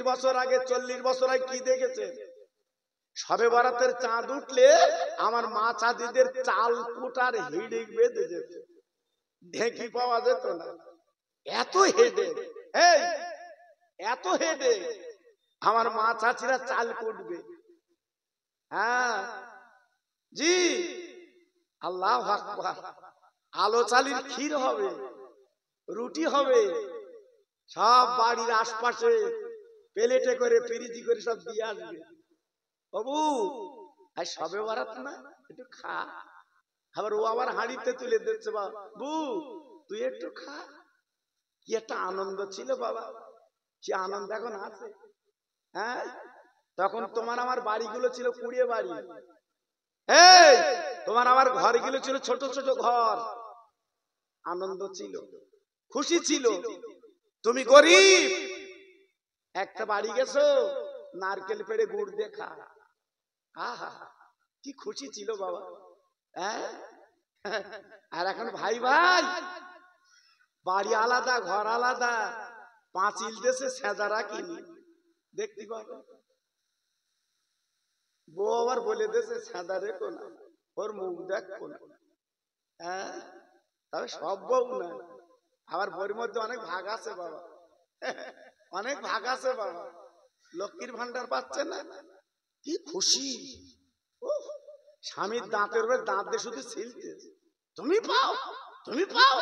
বছর আগে 40 বছর আগে কি দেখেছে? শবে বরাতের চাঁদ উঠলে আমার মা চাঁদিদের চাল কুটার হিড়িক বেঁধে যেত, ঢেকি পাওয়া যেত না। এত হেডেক, এই এত হেডেক, আমার মা চাচিরা চাল কুটবে। হ্যাঁ জি, আল্লাহু আকবার। আলো চালির ক্ষীর হবে, রুটি হবে, সব বাড়ির আশপাশে প্লেটে করে পিরিতি করে সব দিয়ে আসবে। বাবু আর সবে বরাত না, একটু খা। আবার ও আবার হাঁড়িতে তুলে দিচ্ছে, বাবু তুই একটু খা। কি একটা আনন্দ ছিল বাবা, কি আনন্দ এখন আছে? হ্যাঁ, তখন তোমার আমার বাড়িগুলো ছিল কুড়িয়ে বাড়ি, এই তোমার আমার ঘরগুলো ছিল ছোট ছোট ঘর। আনন্দ ছিল, খুশি ছিল। তুমি গরিব, একটা বাড়ি গেছো, নারকেল পেড়ে গুড় দেখা, আহা কি খুশি ছিল বাবা। হ্যাঁ, আর এখন ভাই ভাই বাড়ি আলাদা, ঘর আলাদা, পাঁচিল দেশে সেজারা কিনি দেখতে পাবো। বউ আবার বলে দেশে সেজা রেখো না, ওর মুখ দেখো না। হ্যাঁ, তবে সব বউ না, আবার বউর মধ্যে অনেক ভাগ আছে বাবা, অনেক ভাগ আছে বাবা। লক্ষ্মীর ভান্ডার পাচ্ছে না, কি খুশি। স্বামীর দাঁতের উপরে দাঁত দিয়ে শুধু ছিলতে, তুমি পাও, তুমি পাও।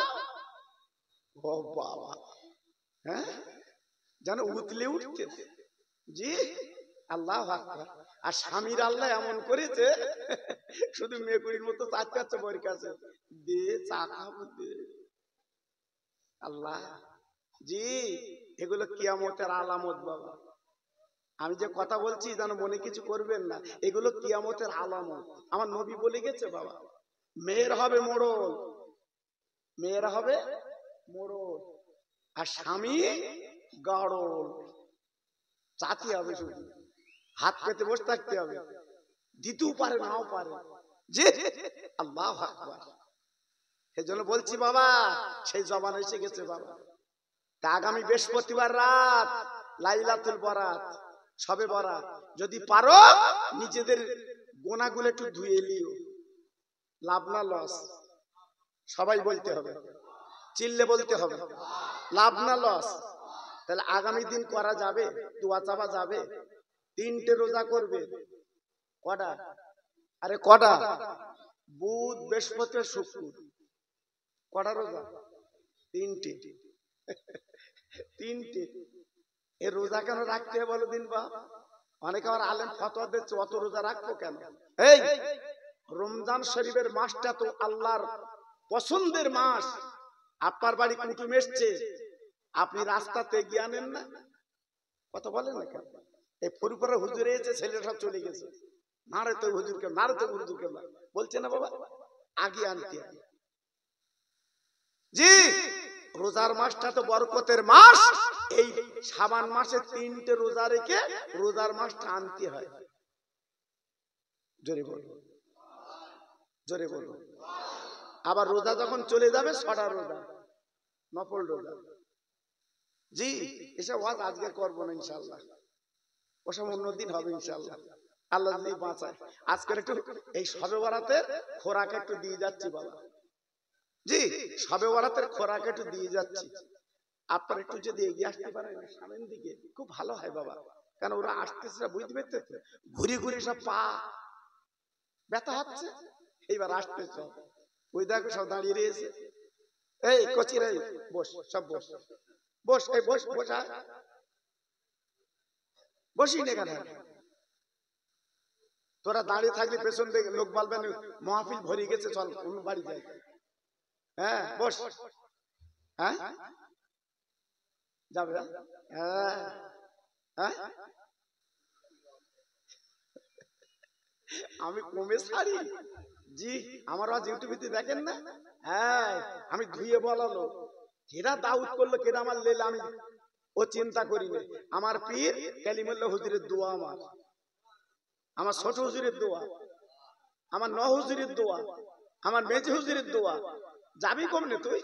ও বাবা, হ্যাঁ যেন উতলে উঠতে। জি, আল্লাহু আকবার। আর স্বামীর আল্লাহ এমন করেছে, শুধু মেকুড়ির মতো চাচ্ছে বউর কাছে, দে চা খাবো দে। আল্লাহ, জি এগুলো কিয়ামতের আলামত বাবা। আমি যে কথা বলছি যেন মনে কিছু করবেন না, এগুলো কিয়ামতের আলামত। আমার নবী বলে গেছে বাবা, মেয়ের হবে মোড়ল, মেয়ের হবে মোড়ল, আর স্বামী গাড়ল। চাতি হবে, শুধু হাত পেতে বসে থাকতে হবে, দিতেও পারে নাও পারে। যে আল্লাহু আকবার। এই জন্য বলছি বাবা, সেই জবান এসে গেছে বাবা। তা আগামী বৃহস্পতিবার রাত লাইলাতুল বরাত, সবে বরাত, যদি পারো নিজেদের গোনাগুলো একটু ধুয়ে নিও। লাভ না লস? সবাই বলতে হবে, চিল্লে বলতে হবে, লাভ না লস? তাহলে আগামী দিন করা যাবে, দোয়া চাওয়া যাবে। 3টে রোজা করবে। কটা? আরে কটা? বুধ, বৃহস্পতি, শুক্র। কটা রোজা? 3টে। 3টে। এই রোজা কেন রাখতে হবে বলো দিন বা? অনেকে আমার আলেম ফতোয়া দিচ্ছে অত রোজা রাখবো কেন। এই রমজান শরীফের মাসটা তো আল্লাহর পছন্দের মাস। আপনার বাড়ি কুটুম এসছে, আপনি রাস্তাতে গিয়ে আনেন না, কথা বলেন না কেন? এই ফরিদপুরে হুজুর এসেছে, ছেলেরা সব চলে গেছে, নারে তো হুজুরকে, নারে তো হুজুরকে বলছে না বাবা, আগে আনতে। জি, রোজার মাসটা তো বরকতের মাস। এই শাবান মাসে 3টে রোজা রেখে রোজার মাসটা আনতে হয়। জোরে বলবো, জোরে বলবো। আবার রোজা যখন চলে যাবে 6টা রোজা, নফল রোজা। জি, এসব ওয়াজ আজকে করবো না ইনশাআল্লাহ, ওসব অন্যদিন হবে ইনশাআল্লাহ, আল্লাহ যদি বাঁচায়। আজকের একটু এই শবে বরাতের খোরাক একটু দিয়ে যাচ্ছি বাবা। জি, শবে বরাতের খোরাক একটু দিয়ে যাচ্ছি। আপনার একটু যদি এগিয়ে আসতে পারেন সামনের দিকে, খুব ভালো হয় বাবা। কারণ ওরা আসতেছে, বুঝতে পারতেছে, ঘুরে ঘুরে সব পা ব্যথা হচ্ছে। এইবার আসতেছে, ওই দেখো সব দাঁড়িয়ে রয়েছে। এই কচিরা বস, সব বস, বস, এই বস, বসা, বসি না কেন? তোরা দাঁড়িয়ে থাকলে পেছন থেকে লোক বলবেন মাহফিল ভরে গেছে, চল অন্য বাড়ি যাই। হ্যাঁ বস, হ্যাঁ যাবে, হ্যাঁ হ্যাঁ আমি কমে ছাড়ি। জি, আমার আজ ইউটিউবে দেখেন না? হ্যাঁ, আমি ধুয়ে বলালো, কেডা দাউদ করলো, কেডা আমার লেলা, আমি ও চিন্তা করি না। আমার পীর কালিমুল্লাহ হুজুরের দোয়া, আমার ছোট হুজুরের দোয়া, আমার ন হুজুরের দোয়া, আমার মেজি হুজুরের দোয়া। যাবি কমনে তুই?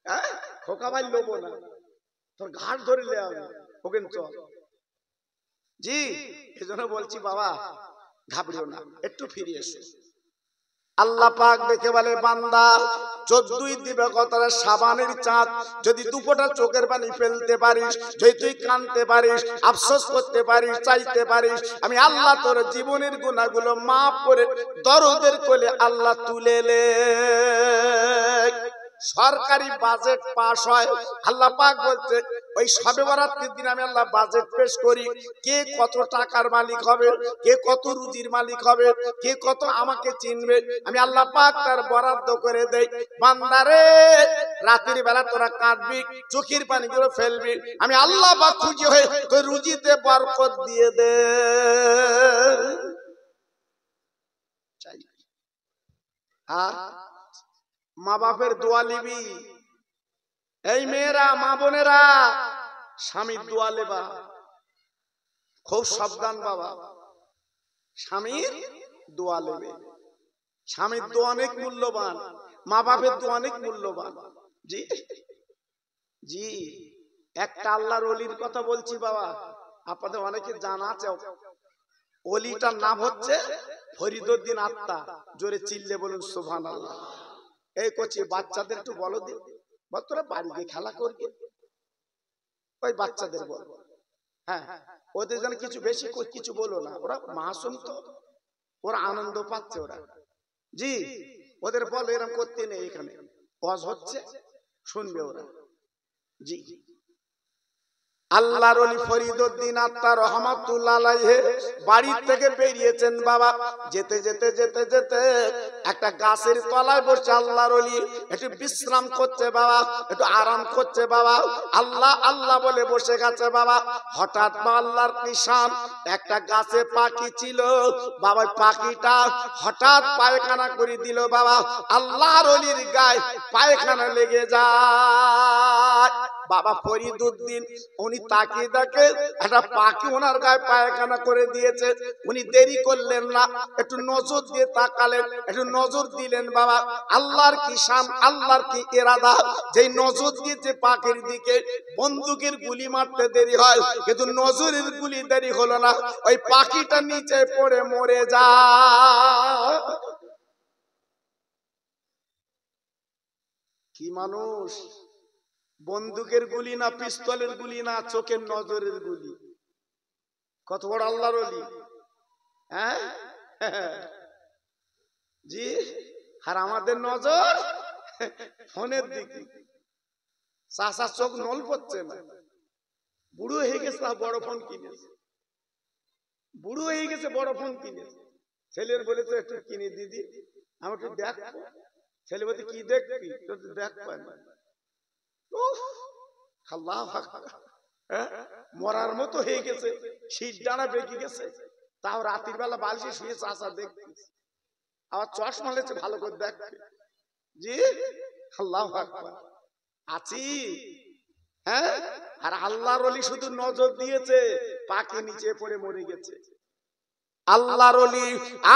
হ্যাঁ, খোকা ভাই লোবো না, তোর ঘাট ধরে লে আমি ওকে চল। জি এজন্য বলছি বাবা ঘাবড়িও না, একটু ফিরে এসো। আল্লাহ পাক দেখে বলে বান্দা 14ই দিবাগতের শাবানের চাঁদ যদি দুপোটা চোখের পানি ফেলতে পারিস, যদি তুই কাঁদতে পারিস, আফসোস করতে পারিস, চাইতে পারিস, আমি আল্লাহ তোর জীবনের গুনাহগুলো মাফ করে দরদের কোলে আল্লাহ তুলে নে। সরকারি বাজেট পাস হয়, আল্লাহ পাক বলছে ওই শবে বরাতের দিন আমি আল্লাহ বাজেট পেশ করি, কে কত টাকার মালিক হবে, কে কত রুজির মালিক হবে, কে কত আমাকে চিনবে, আমি আল্লাহ পাক তার বরাদ্দ করে দেই। বান্দারে রাতের বেলা তোরা কাঁদবি, চোখের পানিগুলো ফেলবি, আমি আল্লাহ পাক খুশি হয়ে তোর রুজিতে বরকত দিয়ে দে। আর মা বাপের দোয়া নিবি। এই মেয়েরা, মা বোনেরা, স্বামীর দোয়া লেবা, খুব সাবধান বাবা, স্বামীর দোয়া লেবে। স্বামীর দোয়া অনেক মূল্যবান, মা বাপের দোয়া অনেক মূল্যবান। জি জি একটা আল্লাহর ওলির কথা বলছি বাবা, আপনাদের অনেকে জানা আছে। ওলিটার নাম হচ্ছে ফরিদউদ্দিন আত্মা। জোরে চিল্লে বলুন সুবহানাল্লাহ। এই করছি বাচ্চাদের একটু বলো দিন, বল তোরা বাড়িতে খেলা করবি, ওই বাচ্চাদের বল, হ্যাঁ ওদের যেন কিছু বেশি কিছু বলো না, ওরা মাসুম তো, ওরা আনন্দ পাচ্ছে ওরা। জি ওদের বল এরকম করতে নেই, এখানে ওয়াজ হচ্ছে শুনবে ওরা। জি আল্লাহর ওলি ফরিদউদ্দিন আত্মা রহমাতুল্লাহ আলাইহি বাড়ি থেকে বেরিয়েছেন বাবা, যেতে যেতে যেতে যেতে একটা গাছের তলায় বসে আল্লাহর ওলি একটু বিশ্রাম করছে বাবা, একটু আরাম করছে বাবা, আল্লাহ আল্লাহ বলে বসে গেছে বাবা। হঠাৎ আল্লাহর নিশান, একটা গাছে পাখি ছিল বাবা, পাখিটা হঠাৎ পায়খানা করে দিল বাবা, আল্লাহর ওলির গায়ে পায়খানা লেগে যায় বাবা। ফরিদউদ্দিন উনি তাকিয়ে দেখে একটা পাখি ওনার গায়ে পায়খানা করে দিয়েছে, উনি দেরি করলেন না, একটু নজর দিয়ে তাকালেন, একটু নজর দিলেন বাবা। আল্লাহর কি শান, আল্লাহর কি ইরাদা, যেই নজর দিয়েছে পাখির দিকে, বন্দুকের গুলি মারতে দেরি হয় কিন্তু নজরের গুলি দেরি হলো না, ওই পাখিটা নিচে পড়ে মরে যায়। কি মানুষ, বন্দুকের গুলি না, পিস্তলের গুলি না, চোখের নজরের গুলি। কত বড় আল্লাহর ওলি, হ্যাঁ জি। আর আমাদের নজর ফোনের দিকে, চাষা চোখ নল পড়ছে না, বুড়ো হয়ে গেছে, বড় ফোন কিনেছে, বুড়ো হয়ে গেছে বড় ফোন কিনেছে। ছেলের বলেছে একটু কিনে দিদি, আমি একটু দেখবো। ছেলে বলতে কি দেখবি, দেখ পায় না, মরার মতো হয়ে গেছে, শীত ডানা বেঁকে গেছে, তাও রাতের বেলা বালিশে শুয়ে চাষা দেখছিস, আবার চশমা লেছে ভালো করে দেখবে। জি আল্লাহু আকবার, আছি হ্যাঁ। আর আল্লাহর ওলি শুধু নজর দিয়েছে, পাখি নিচে পড়ে মরে গেছে। আল্লাহর ওলি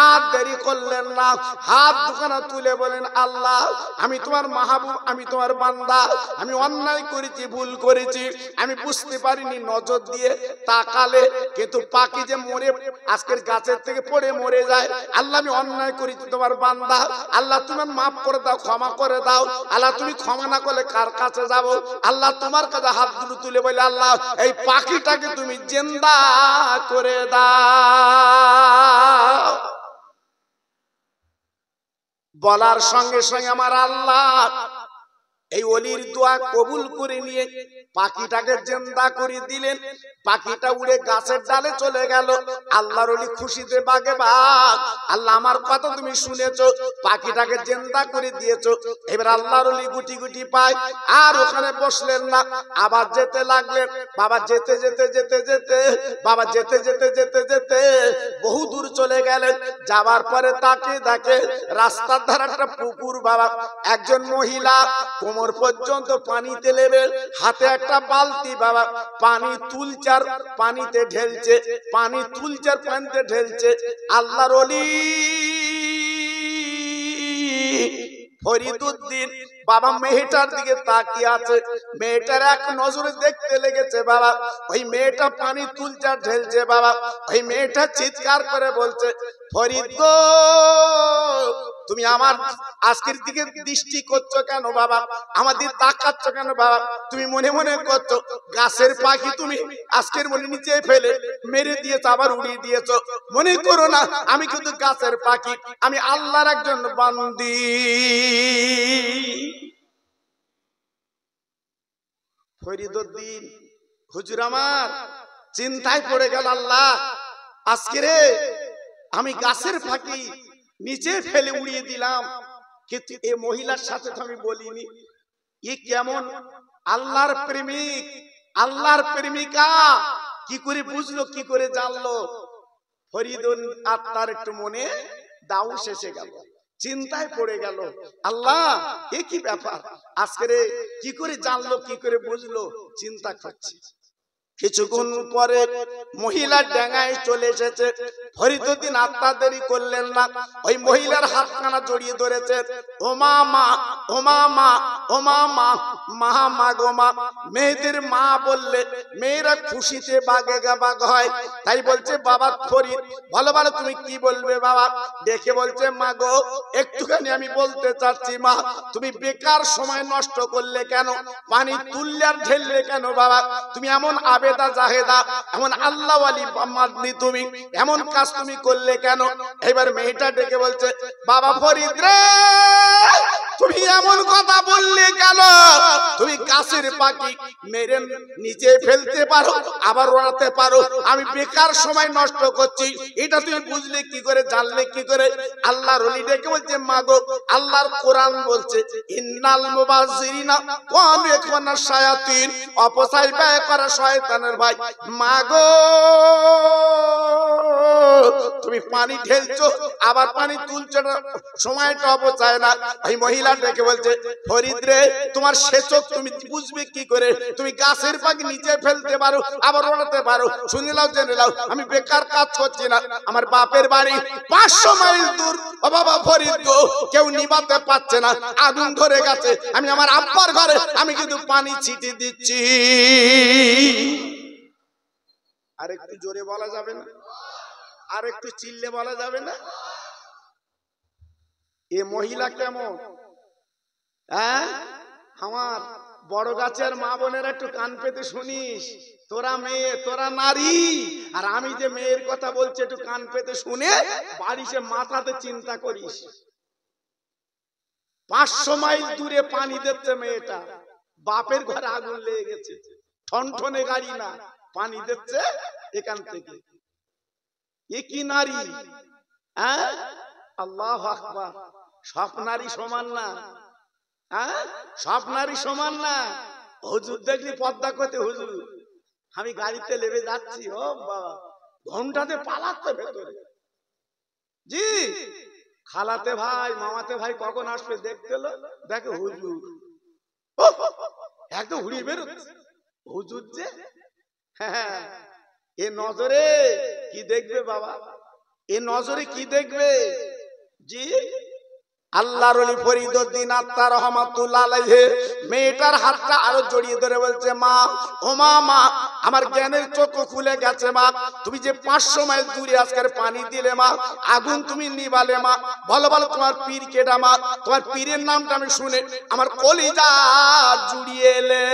আর দেরি করলেন না, হাত দুখানা তুলে বলেন আল্লাহ আমি তোমার মাহবুব, আমি তোমার বান্দা, আমি অন্যায় করেছি, ভুল করেছি, আমি বুঝতে পারিনি, নজর দিয়ে তাকালে কিন্তু পাখি যে মরে আজকের গাছের থেকে পড়ে মরে যায়। আল্লাহ আমি অন্যায় করেছি, তোমার বান্দা, আল্লাহ তুমি মাফ করে দাও, ক্ষমা করে দাও। আল্লাহ তুমি ক্ষমা না করলে কার কাছে যাব? আল্লাহ তোমার কাছে হাত দুটো তুলে বলে আল্লাহ এই পাখিটাকে তুমি জিন্দা করে দাও। বলার সঙ্গে সঙ্গে আমার আল্লাহ এই ওলির দোয়া কবুল করে নিয়ে পাখিটাকে জিন্দা করে দিলেন। পাখিটা উড়ে গাছের ডালে চলে গেল। আল্লাহর ওলি খুশিতে বাগে বাগ, আল্লাহ আমার কথা তুমি শুনেছো, পাখিটাকে জিন্দা করে দিয়েছো। এবার আল্লাহর ওলি গুটি গুটি পায়, আর ওখানে বসলেন না, আবার যেতে লাগলেন। বাবা যেতে যেতে যেতে যেতে বাবা যেতে যেতে যেতে যেতে বহু দূর চলে গেলেন। যাবার পরে তাকে দেখে রাস্তার ধারে একটা পুকুর বাবা, একজন মহিলা কোমর পর্যন্ত পানিতে নেবে, হাতে একটা বালতি বাবা, পানি তুলছে আর পানিতে ঢেলছে, পানি তুলছে আর পানিতে ঢেলছে। আল্লাহর ওলি ফরিদউদ্দিন বাবা মেয়েটার দিকে তাকিয়ে আছে, মেয়েটার এক নজরে দেখতে লেগেছে বাবা। ওই মেয়েটা পানি তুলছে ঢেলছে বাবা। ওই মেয়েটা চিৎকার করে বলছে, ফরিদ গো, তুমি আমার আজকের দিকে দৃষ্টি করছো কেন বাবা? আমাদের তাকাচ্ছ কেন বাবা? তুমি মনে মনে করছো গাছের পাখি তুমি আজকের মনে নিচে ফেলে মেরে দিয়েছো, আবার উড়িয়ে দিয়েছো। মনে করো না, আমি কিন্তু গাছের পাখি, আমি আল্লাহর একজন বান্দি। ফরিদউদ্দিন হুজুর আমার চিন্তায় পড়ে গেল, আল্লাহ আজকে রে আমি গাছের পাখি নিচে ফেলে উড়িয়ে দিলাম, কিন্তু এই মহিলার সাথে তো আমি বলিনি। এ কেমন আল্লাহর প্রেমিক, আল্লাহর প্রেমিকা, কি করে বুঝলো, কি করে জানলো? ফরিদুল আত্মার একটু মনে দাউস এসে গেল, চিন্তায় পড়ে গেল, আল্লাহ এ কি ব্যাপার, আজকে রে কি করে জানলো, কি করে বুঝলো, চিন্তা করছি। কিছুক্ষণ পরে মহিলার ডাঙায় চলে এসেছে। ফরিদউদ্দিন আত্মা দেরি করলেন না, ওই মহিলার হাতখানা জড়িয়ে ধরেছে। ও মা, মা, ও মা, মা, ও মা, মা, মা, মা গো মা। মেয়েদের মা বললে মেয়েরা খুশিতে বাগে বাগ হয়, তাই বলছে বাবা ফরিদ, ভালো ভালো তুমি কি বলবে বাবা? দেখে বলছে, মা গো একটুখানি আমি বলতে চাচ্ছি মা, তুমি বেকার সময় নষ্ট করলে কেন? পানি তুললে আর ঢেললে কেন বাবা? তুমি এমন আবেদা জাহেদা, এমন আল্লাহ ওয়ালি মাদনি, তুমি এমন কাজ তুমি করলে কেন? এবার মেয়েটা ডেকে বলছে, বাবা ফরিদ রে, তুমি এমন কথা বললে কেন? তুমি গাছের পাখি মেরে নিচে ফেলতে পারো, আবার ওড়াতে পারো, আমি বেকার সময় নষ্ট করছি, এটা তুমি বুঝলে কি করে, জানলে কি করে? আল্লাহর ওলি ডেকে বলছে, মা গো আল্লাহর কোরআন বলছে, ইন্নাল মুবাযযিরিনা কানু ইয়াকুনা শায়াতিন, অপচয় ব্যয় করা শয়তানের ভাই। মা গো তুমি পানি ঢেলছো আবার পানি তুলছো না, সময়টা অপচয় না। এই মহিলা ডেকে বলছে, ফরিদ রে, তোমার সেচক তুমি বুঝবে কি করে? তুমি গাছের পাখি নিচে ফেলতে পারো, আবার ওড়াতে পারো, শুনে নাও, জেনে নাও, আমি বেকার কাজ করছি না। আমার বাপের বাড়ি 500 মাইল দূর, ও বাবা ফরিদ গো, কেউ নিবাতে পারছে না, আগুন ধরে গেছে, আমি আমার আব্বার ঘরে আমি কিন্তু পানি ছিটে দিচ্ছি। আর একটু জোরে বলা যাবে না? আর একটু চিল্লে বলা যাবে না? এ মহিলা কেমন? হ্যাঁ, আমার বড় গাছের মা বোনেরা একটু কান পেতে শুনিস, তোরা মেয়ে, তোরা নারী, আর আমি যে মেয়ের কথা বলছি একটু কান পেতে শুনে বাড়িতে মাথাতে চিন্তা করিস। 500 মাইল দূরে পানি দিচ্ছে মেয়েটা, বাপের ঘরে আগুন লেগে গেছে, ঠনঠনে গাড়ি না, পানি দিচ্ছে এখান থেকে। এ কি নারী? হ্যাঁ, আল্লাহু আকবার। সব নারী সমান না, হ্যাঁ, সব নারী সমান না। হুজুর দেখলি পর্দা করতে, হুজুর আমি গাড়িতে লেবে যাচ্ছি, ও বাবা ঘন্টাতে পালাচ্ছে ভেতরে, জি খালাতে ভাই, মামাতে ভাই কখন আসবে দেখতে এলো, দেখে হুজুর একদম উড়িয়ে বেরোচ্ছে। হুজুর যে, হ্যাঁ, এ নজরে কি দেখবে বাবা, এ নজরে কি দেখবে? জি আল্লাহর ওলি ফরিদউদ্দিন আত্মা রহমাতুল্লাহ আলাইহি মেয়েটার হাতটা আরো জড়িয়ে ধরে বলছে, মা, ও মা, মা, আমার জ্ঞানের চোখ খুলে গেছে মা, তুমি যে 500 মাইল দূরে আজকের পানি দিলে মা, আগুন তুমি নিবালে মা, ভালো ভালো তোমার পীর কেডা মা? তোমার পীরের নামটা আমি শুনে আমার কলিজা জুড়িয়ে এলে।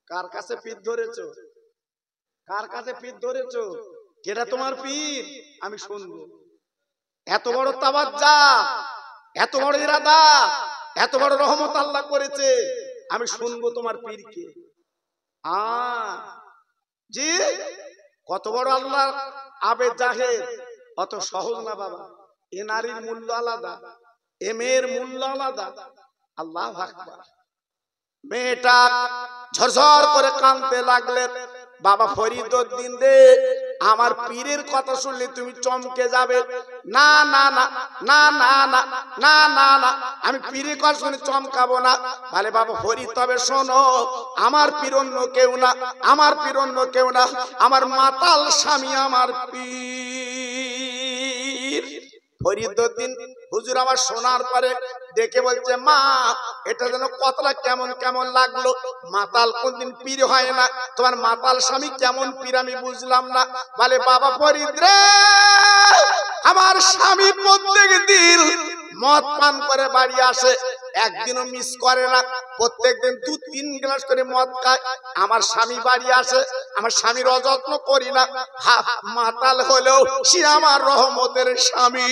কার কাছে পীর ধরেছো? কার কাছে পীর ধরেছো? কেডা তোমার পীর? আমি শুনবো। এত বড় তাওয়াজ্জা, এত বড় ইরাদা, এত বড় রহমত আল্লাহ করেছে, আমি শুনবো তোমার পীরকে। জি কত বড় আল্লাহ আবেদ জাহেদ, অত সহজ না বাবা। এ নারীর মূল্য আলাদা, এ মেয়ের মূল্য আলাদা। আল্লাহু আকবার। মেয়েটা ঝরঝর করে কাঁদতে লাগলেন, বাবা ফরিদউদ্দিন রে, আমার পীরের কথা শুনলে তুমি চমকে যাবে। না না না না না না না না না, আমি পীরের কথা শুনে চমকাবো না। বলে বাবা ফরিদ, তবে শোনো, আমার পীর অন্য কেউ না, আমার পীর অন্য কেউ না, আমার মাতাল স্বামী আমার পীর। ফরিদউদ্দিন হুজুর আমার শোনার পরে দেখে বলছে, মা এটা যেন কতটা কেমন কেমন লাগলো, মাতাল কোনদিন পীর হয় না, তোমার মাতাল স্বামী কেমন পীর আমি বুঝলাম না। বলে, বাবা ফরিদ রে, আমার স্বামী প্রত্যেক দিন মদ পান করে বাড়ি আসে, একদিনও মিস করে না, প্রত্যেকদিন 2-3 গ্লাস করে মদ খায়। আমার স্বামী বাড়ি আসে, আমার স্বামীর অযত্ন করি না, মাতাল হলেও সে আমার রহমতের স্বামী।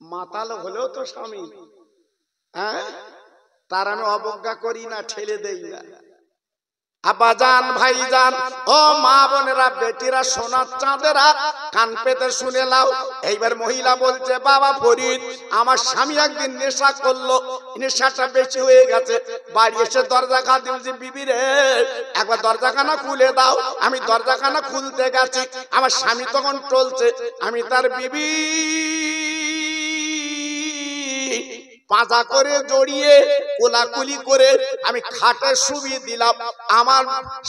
মাতাল হলেও তো স্বামী, হ্যাঁ, তার আমি অবজ্ঞা করি না, ঠেলে দেই না। আব্বাজান, ভাইজান, ও মা বোনেরা, বেটিরা, সোনার চাঁদেরা, কান পেতে শুনে নাও। এইবার মহিলা বলছে, বাবা ফরিদ, আমার স্বামী একদিন নেশা করলো, নেশাটা বেশি হয়ে গেছে, বাড়ি এসে দরজা খা দিয়েছে, বিবি রে একবার দরজাখানা খুলে দাও। আমি দরজাখানা খুলতে গেছি, আমার স্বামী তখন টলছে, আমি তার বিবি পাজা করে জড়িয়ে কোলাকুলি করে আমি খাটে শুবিয়ে দিলাম। আমার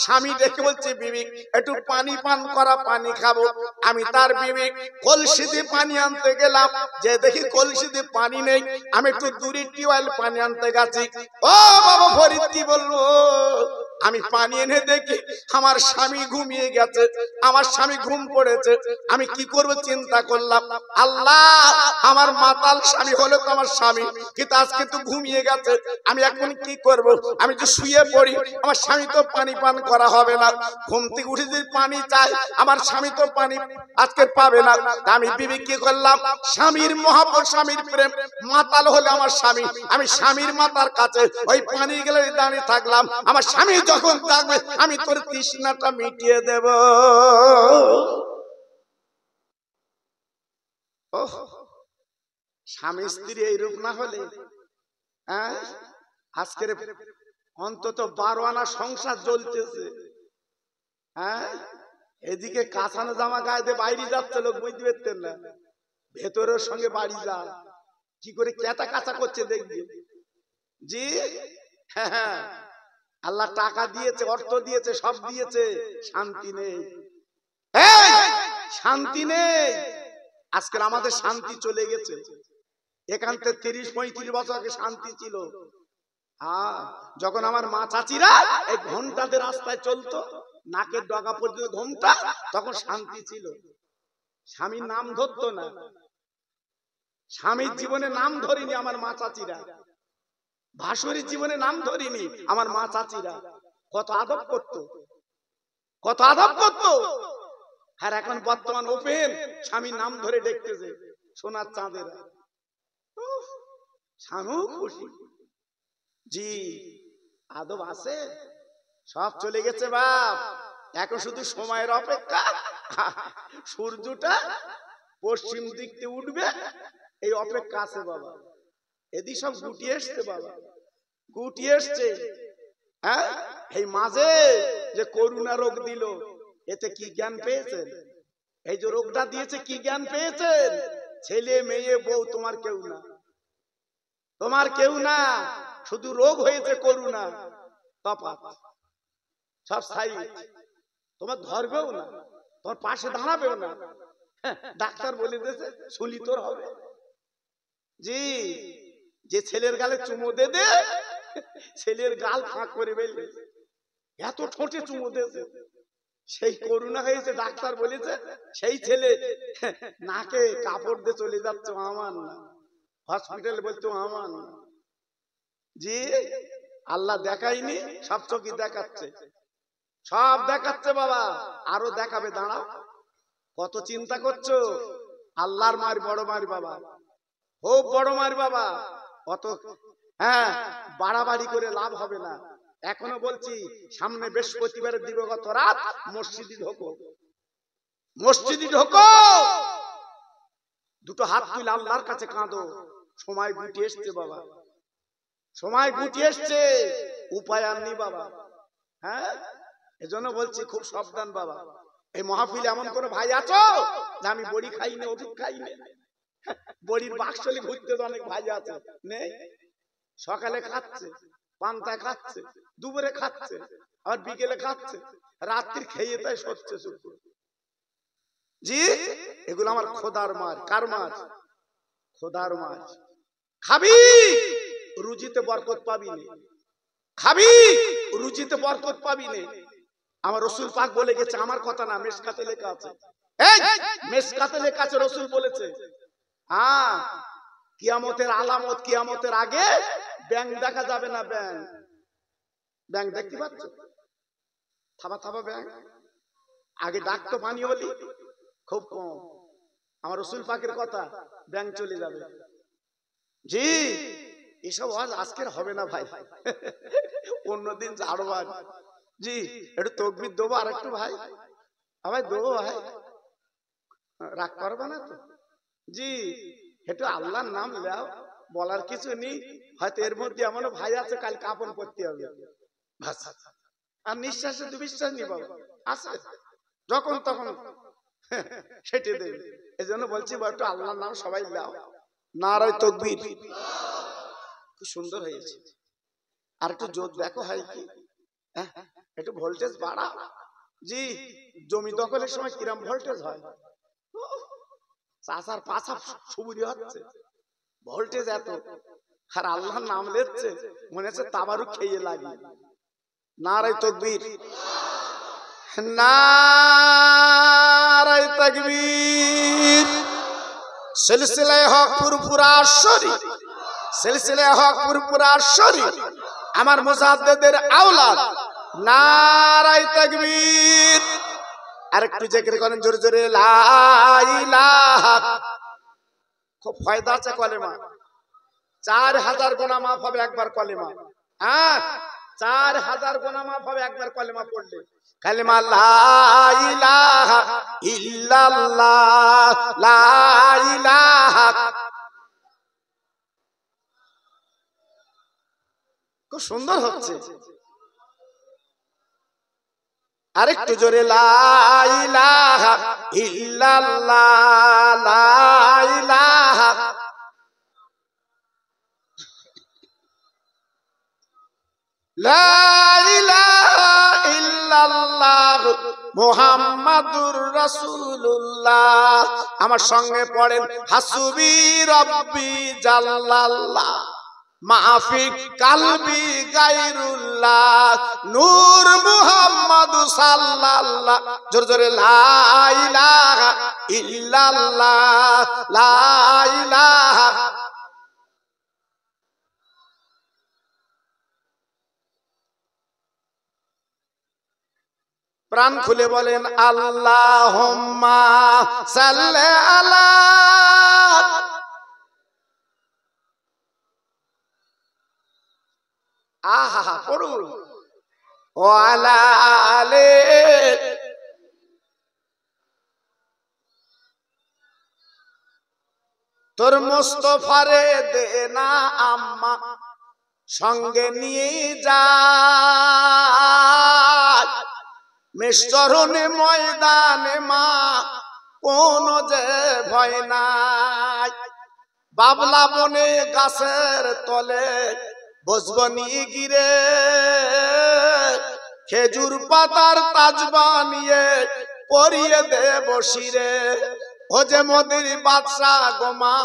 স্বামী দেখে বলছে, বিবি একটু পানি পান করা, পানি খাবো। আমি তার বিবি কলসিতে পানি আনতে গেলাম, যে দেখি কলসিতে পানি নেই, আমি একটু দূরে টিউবওয়েল পানি আনতে গেছি। ও বাবা ফরিদ, কি বলবো, আমি পানি এনে দেখি আমার স্বামী ঘুমিয়ে গেছে, আমার স্বামী ঘুম পড়েছে। আমি কি করব চিন্তা করলাম, আল্লাহ আমার মাতাল স্বামী হলো তো আমার স্বামী, কিন্তু আজকে তো ঘুমিয়ে গেছে, আমি এখন কি করব? আমি যে শুয়ে পড়ি, আমার স্বামী তো পানি পান করা হবে না, ঘুম থেকে উঠে যদি পানি চাই, আমার স্বামী তো পানি আজকে পাবে না। আমি বিবি কি করলাম, স্বামীর মহব্বত, স্বামীর প্রেম, মাতাল হলে আমার স্বামী, আমি স্বামীর মাতার কাছে ওই পানি গেলে দাঁড়িয়ে থাকলাম, আমার স্বামী যখন থাকবে আমি তোর তৃষ্ণাটা মিটিয়ে দেব। স্বামী স্ত্রী এই রূপ না হলে, হ্যাঁ, আজকের অন্তত 12 আনা সংসার চলতেছে। হ্যাঁ, এদিকে কাঁচানো জামা গায়ে দিয়ে বাইরে যাচ্ছে লোক, বুঝতে পারতেন না, ভেতরের সঙ্গে বাড়ি যা, কি করে কেটা কাঁচা করছে দেখবি। জি হ্যাঁ, আল্লাহ টাকা দিয়েছে, অর্থ দিয়েছে, সব দিয়েছে, শান্তি নেই, শান্তি নেই। আজকের আমাদের শান্তি চলে গেছে, এখান থেকে 30-35 বছর আগে শান্তি ছিল। হ্যাঁ, যখন আমার মা চাচিরা এই ঘন্টাতে রাস্তায় চলতো, নাকের ডগা পর্যন্ত ঘোমটা, তখন শান্তি ছিল। স্বামীর নাম ধরতো না, স্বামীর জীবনে নাম ধরিনি আমার মা চাচিরা, ভাসুরের জীবনে নাম ধরিনি আমার মা চাচিরা। কত আদব করতো, কত আদব করতো। আর এখন বর্তমান ওপেন, স্বামীর নাম ধরে দেখতেছে সোনার চাঁদেরা, স্বামীও খুশি। জি, আদব আছে, সব চলে গেছে বাপ, এখন শুধু সময়ের অপেক্ষা, সূর্যটা পশ্চিম দিক থেকে উঠবে, এই অপেক্ষা আছে বাবা। এদিকে সব গুটিয়ে এসছে বাবা, গুটিয়ে এসছে। হ্যাঁ, এই মাঝে যে করোনা রোগ দিল, এতে কি জ্ঞান পেয়েছেন? এই যে রোগটা দিয়েছে, কি জ্ঞান পেয়েছেন? ছেলে মেয়ে বউ তোমার কেউ না, তোমার কেউ না, শুধু রোগ হয়েছে করোনা, তফাৎ সব সাইড, তোমার ধরবেও না, তোমার পাশে দাঁড়াবেও না। ডাক্তার বলে দিয়েছে শুলি তোর হবে। জি, যে ছেলের গালে চুমো দে দে, ছেলের গাল ফাঁক করে বেলে, এত ঠোঁটে চুমো দিয়েছে, সেই করোনা হয়েছে, ডাক্তার বলেছে সেই ছেলে নাকে কাপড় দিয়ে চলে যাচ্ছে, আমার না, হসপিটালে বলতো আমার না। জি, আল্লাহ দেখায়নি, সব চোখই দেখাচ্ছে, সব দেখাচ্ছে বাবা, আরো দেখাবে, দাঁড়াও। কত চিন্তা করছো? আল্লাহর মার বড় মার বাবা, খুব বড় মার বাবা, অত হ্যাঁ বাড়াবাড়ি করে লাভ হবে না। এখনো বলছি, সামনে বৃহস্পতিবারের দিবগত রাত মসজিদে ঢোকো, মসজিদে ঢোকো, দুটো হাত তুলে আল্লাহর কাছে কাঁদো। সময় গুটিয়ে এসছে বাবা, সময় গুটিয়ে এসছে, উপায় আর নেই বাবা। হ্যাঁ, এজন্য বলছি খুব সাবধান বাবা। এই মাহফিলে এমন কোন ভাই আছো যে আমি বড়ি খাই না, ওষুধ খাই না, বড়ির বাক্সলি ঘুরতে তো অনেক ভাই আছে, নেই? সকালে খাচ্ছে, পান্তায় খাচ্ছে, দুপুরে খাচ্ছে, আর বিকেলে খাচ্ছে, রাত্রি খেয়ে তাই সচ্ছে শুক্র। জি, এগুলো আমার খোদার মাছ। কার মাছ? খোদার মাছ। খাবি, রুজিতে বরকত পাবি না। খাবি, রুজিতে বরকত পাবি না। আমার রাসূল পাক বলে গেছে, আমার কথা না, মিশকাতে লেখা আছে। এই মিশকাতে লেখা আছে, রাসূল বলেছে। কিয়ামতের আলামত, কিয়ামতের আগে ব্যাঙ দেখা যাবে না। ব্যাঙ দেখতে পাচ্ছ? থাবা থাবা ব্যাঙ। আগে ডাকতো পানি হলি, খুব কম। আমার রাসূল পাকের কথা, ব্যাঙ চলে যাবে। জি, এসব আজকের হবে না ভাই, অন্যদিন ছাড়বো। জি, একটু তাকবীর দেবো আর একটু ভাই, ভাই দেবো ভাই, রাগ করবে না তো? জি, একটু আল্লাহর নাম নাও, বলার কিছু নেই। হয়তো এর মধ্যে এমন ভাই আছে কাল কাপন করতে হবে, আর নিঃশ্বাসে দুঃশ্বাস নিব আছে, যখন তখন সেটে দেবে। এই জন্য বলছি একটু আল্লাহর নাম সবাই নাও। নারায়ে তাকবীর। খুব সুন্দর হয়েছে। আর একটু জোর দেখো হয় কি, একটু ভোল্টেজ বাড়া। জি, জমি দখলের সময় কিরম ভোল্টেজ হয়, চাষার পাছা সুবুরি হচ্ছে, ভোল্টেজ এত। আর আল্লাহর নাম নিচ্ছে, মনে হচ্ছে তাবারুক খেয়ে লাগি। নারায়ে তাকবীর, নারায়ে তাকবীর। সিলসিলায়ে হক পুরপুরা শরীফ, সিলসিলায়ে হক পুরপুরা শরীফ, আমার মুজাদ্দিদের আওলাদ। নারায়ে তাকবীর। আরেকটু জিকির করেন জোরে জোরে, লা ইলাহা। খুব ফায়দা আছে কলেমা। 4000 গুনাহ মাফ হবে একবার কলেমা। 4000 গুনাহ মাফ হবে একবার কলেমা পড়লে। কালেমা লা ইলাহা ইল্লাল্লাহ, লা ইলাহা। খুব সুন্দর হচ্ছে। আরেকটু জোরে, লা ইলাহা ইল্লাল্লাহ, লা ইলাহা। লা ইলাহা ইল্লাল্লাহ মুহাম্মাদুর রাসূলুল্লাহ। আমার সঙ্গে পড়েন, হাসবি রব্বি জাল্লাল্লাহ, মাফি কালবি গায়রুল্লাহ, নূর মুহাম্মদ সাল্লাল্লাহ। জোরে জোরে, লা ইলাহা ইল্লাল্লাহ, লা ইলাহা। প্রাণ খুলে বলেন, আল্লাহুম্মা সাল্লি আলা। আহা পড়ুন, ওয়ালা আলে। তোর মুস্তাফারে দে না আম্মা, সঙ্গে নিয়ে যা মেশরণে ময়দানে মা, কোন যে ভয় নাই। বাবলা বনে গাছের তলে বসব নিয়ে গিরে, খেজুর পাতার তাজ বানিয়ে পরিয়ে দেব শিরে। ও যে মদির বাদশাহ গোমা,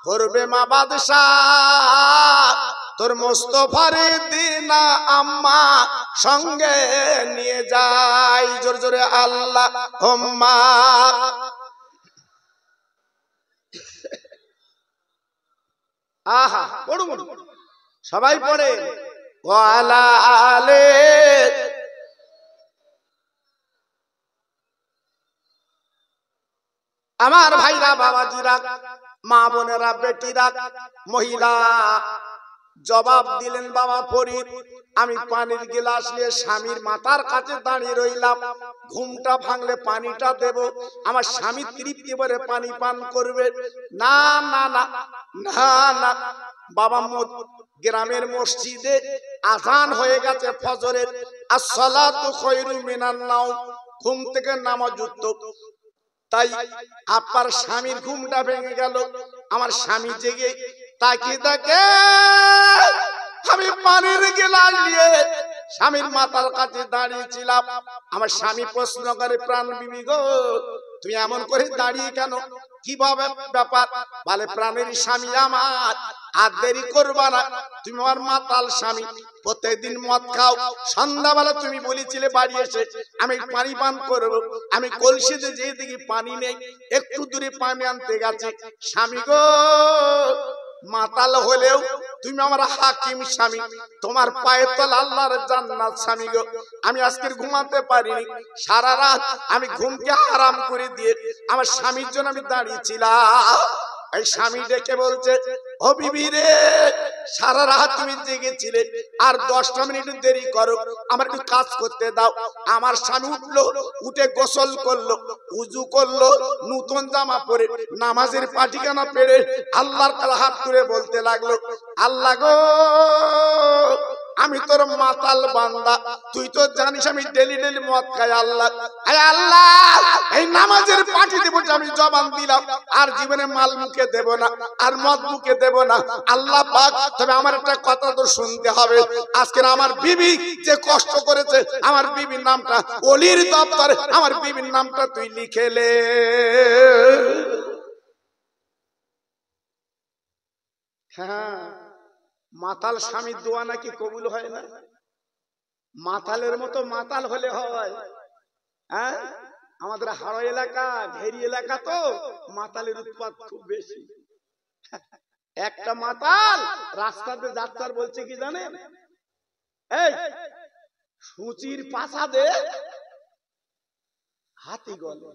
করবে মা বাদশাহ, তোর মুস্তাফারে দিনা আম্মা, সঙ্গে নিয়ে যাই। জোরে জোরে, আল্লাহুম্মা। আহা পড়ুন, সবাই পড়ে, ওয়ালা আলে। আমার ভাইরা, বাবাজিরা, মা বোনেরা, বেটিরা, মহিলা জবাব দিলেন, বাবা ফরিদ, আমি পানির গ্লাস নিয়ে স্বামীর মাথার কাছে দাঁড়িয়ে রইলাম। ঘুমটা ভাঙলে পানিটা দেব, আমার স্বামী তৃপ্তি ভরে পানি পান করবে। না না না না না, বাবা গ্রামের মসজিদে আযান হয়ে গেছে ফজরের, আসসালাতু খায়রুম মিনান নাওম, ঘুম থেকে নামাজ উঠতো। তাই আপনার স্বামীর ঘুমটা ভেঙে গেল। আমার স্বামী জেগে তাকিয়ে দেখে আমি পানির গ্লাস নিয়ে স্বামীর মাথার কাছে দাঁড়িয়েছিলাম। আমার স্বামী প্রশ্ন করে, প্রাণ বিবি গো, তুমি এমন করে দাঁড়িয়ে কেন? কিভাবে ব্যাপার? বলে প্রাণের স্বামী আমার, আর দেরি করবা না, তুমি আমার মাতাল স্বামী, প্রত্যেকদিন মদ খাও, সন্ধ্যাবেলা তুমি বলেছিলে বাড়ি এসে আমি পানি পান করব, আমি কলসিতে যেয়ে দেখি পানি নেই, একটু দূরে পানি আনতে গেছে। স্বামী গো, মাতাল হলেও তুমি আমার হাকিম স্বামী, তোমার পায়ের তল আল্লাহর জান্নাত স্বামী গো। আমি আজকে ঘুমাতে পারিনি, সারা রাত আমি ঘুমকে হারাম করে দিয়ে আমার স্বামীর জন্য আমি দাঁড়িয়েছিলাম। এই স্বামী ডেকে বলছে, ও বিবি রে, সারা রাত তুমি জেগেছিলে, আর 10টা মিনিট দেরি করো, আমার একটু কাজ করতে দাও। আমার স্বামী উঠলো, উঠে গোসল করলো, উজু করলো, নতুন জামা পরে নামাজের পাটিখানা পেরে আল্লাহর কাছে হাত তুলে বলতে লাগলো, আল্লাহ গো, আমি তোর মাতাল বান্দা, তুই তো জানিস আমি ডেলি ডেলি মদ খাই। আল্লাহ, আয় আল্লাহ, এই নামাজের পাটি দেব, আমি জবান দিলাম আর জীবনে মাল মুখে দেব না, আর মদ মুখে দেব না। আল্লাহ পাক, তবে আমার একটা কথা তো শুনতে হবে। আজকে আমার বিবি যে কষ্ট করেছে, আমার বিবির নামটা ওলির দপ্তরে আমার বিবির নামটা তুই লিখেলে। হ্যাঁ, মাতাল স্বামীর দোয়া নাকি কবুল হয় না? মাতালের মতো মাতাল হলে হয়? হ্যাঁ, আমাদের হাড় এলাকা, ঘেরি এলাকা, তো মাতালের উৎপাত খুব বেশি। একটা মাতাল রাস্তাতে যাচ্ছে আর বলছে কি জানেন, এই সূচির পাছাদে হাতি গলে।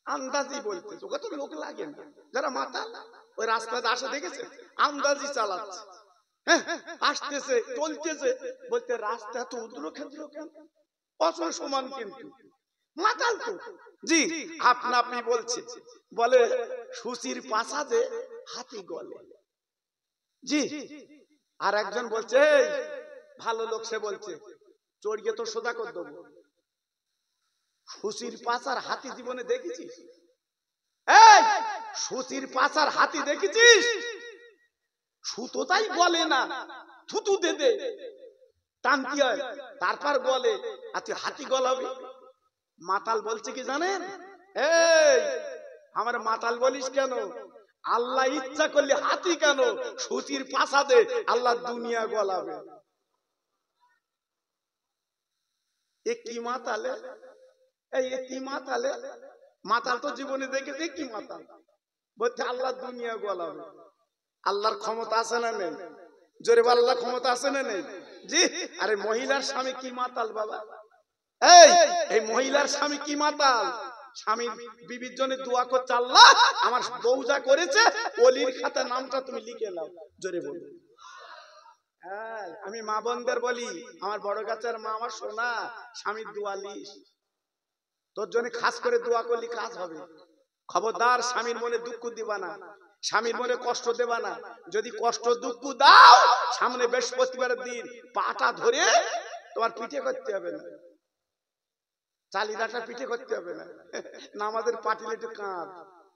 আন্দাজি বলতে, ওকে তো লোক লাগে না, যারা মাতাল ওই রাস্তাতে আসে দেখেছে, আন্দাজি চালাচ্ছে। আসতেছে, চলতেছে, বলতে রাস্তা তো উদ্র ক্ষেত্র কেন, অচল সমান, কিন্তু মাতাল তো। জি, আপনা আপনি বলছে, বলে সুচির পাছাদে হাতি গলে। জি, আর একজন বলছে, ভালো লোক, সে বলছে চড়িয়ে তো সোজা করে দেবো। সুচির পাছার হাতি জীবনে দেখেছিস? এই সুচির পাছার হাতি দেখেছিস? সুতো তাই বলে না, থুতু দে দে টানতি হয়, তারপর বলে আর তুই হাতি গলাবি। মাতাল বলছে কি জানেন, এই আমার মাতাল বলিস কেন? আল্লাহ ইচ্ছা করলে হাতি কেন, সুচির পাছাদে আল্লাহ দুনিয়া গলাবে। এ কি মাতালে, এই কি মাতালে? মাতাল তো জীবনে দেখেছে কি মাতাল, বলছে আল্লাহ দুনিয়া গলাবে। আল্লাহর ক্ষমতা আছে না নেই? জোরে বল, আল্লাহর ক্ষমতা আছে না নেই? জি। আরে মহিলার স্বামী কি মাতাল বাবা? এই মহিলার স্বামী কি মাতাল? স্বামী বিবির জন্য দোয়া করছে, আল্লাহ আমার বউ যা করেছে ওলির খাতা নামটা তুমি লিখে নাও। জোরে বল। আমি মা বোনদের বলি, আমার বড় গাছের মা, আমার সোনা, স্বামীর দোয়া লিস, তোর জন্য খাস করে দোয়া করলি কাজ হবে। খবরদার স্বামীর মনে দুঃখ দিবা না, স্বামীর মনে কষ্ট দেবা না। যদি কষ্ট দুঃখ দাও, সামনে বৃহস্পতিবারের দিন পাটা ধরে তোমার পিঠে করতে হবে না, চালিদাটা পিঠে করতে হবে না, নামাজের পাটিলে একটু কাঁদ,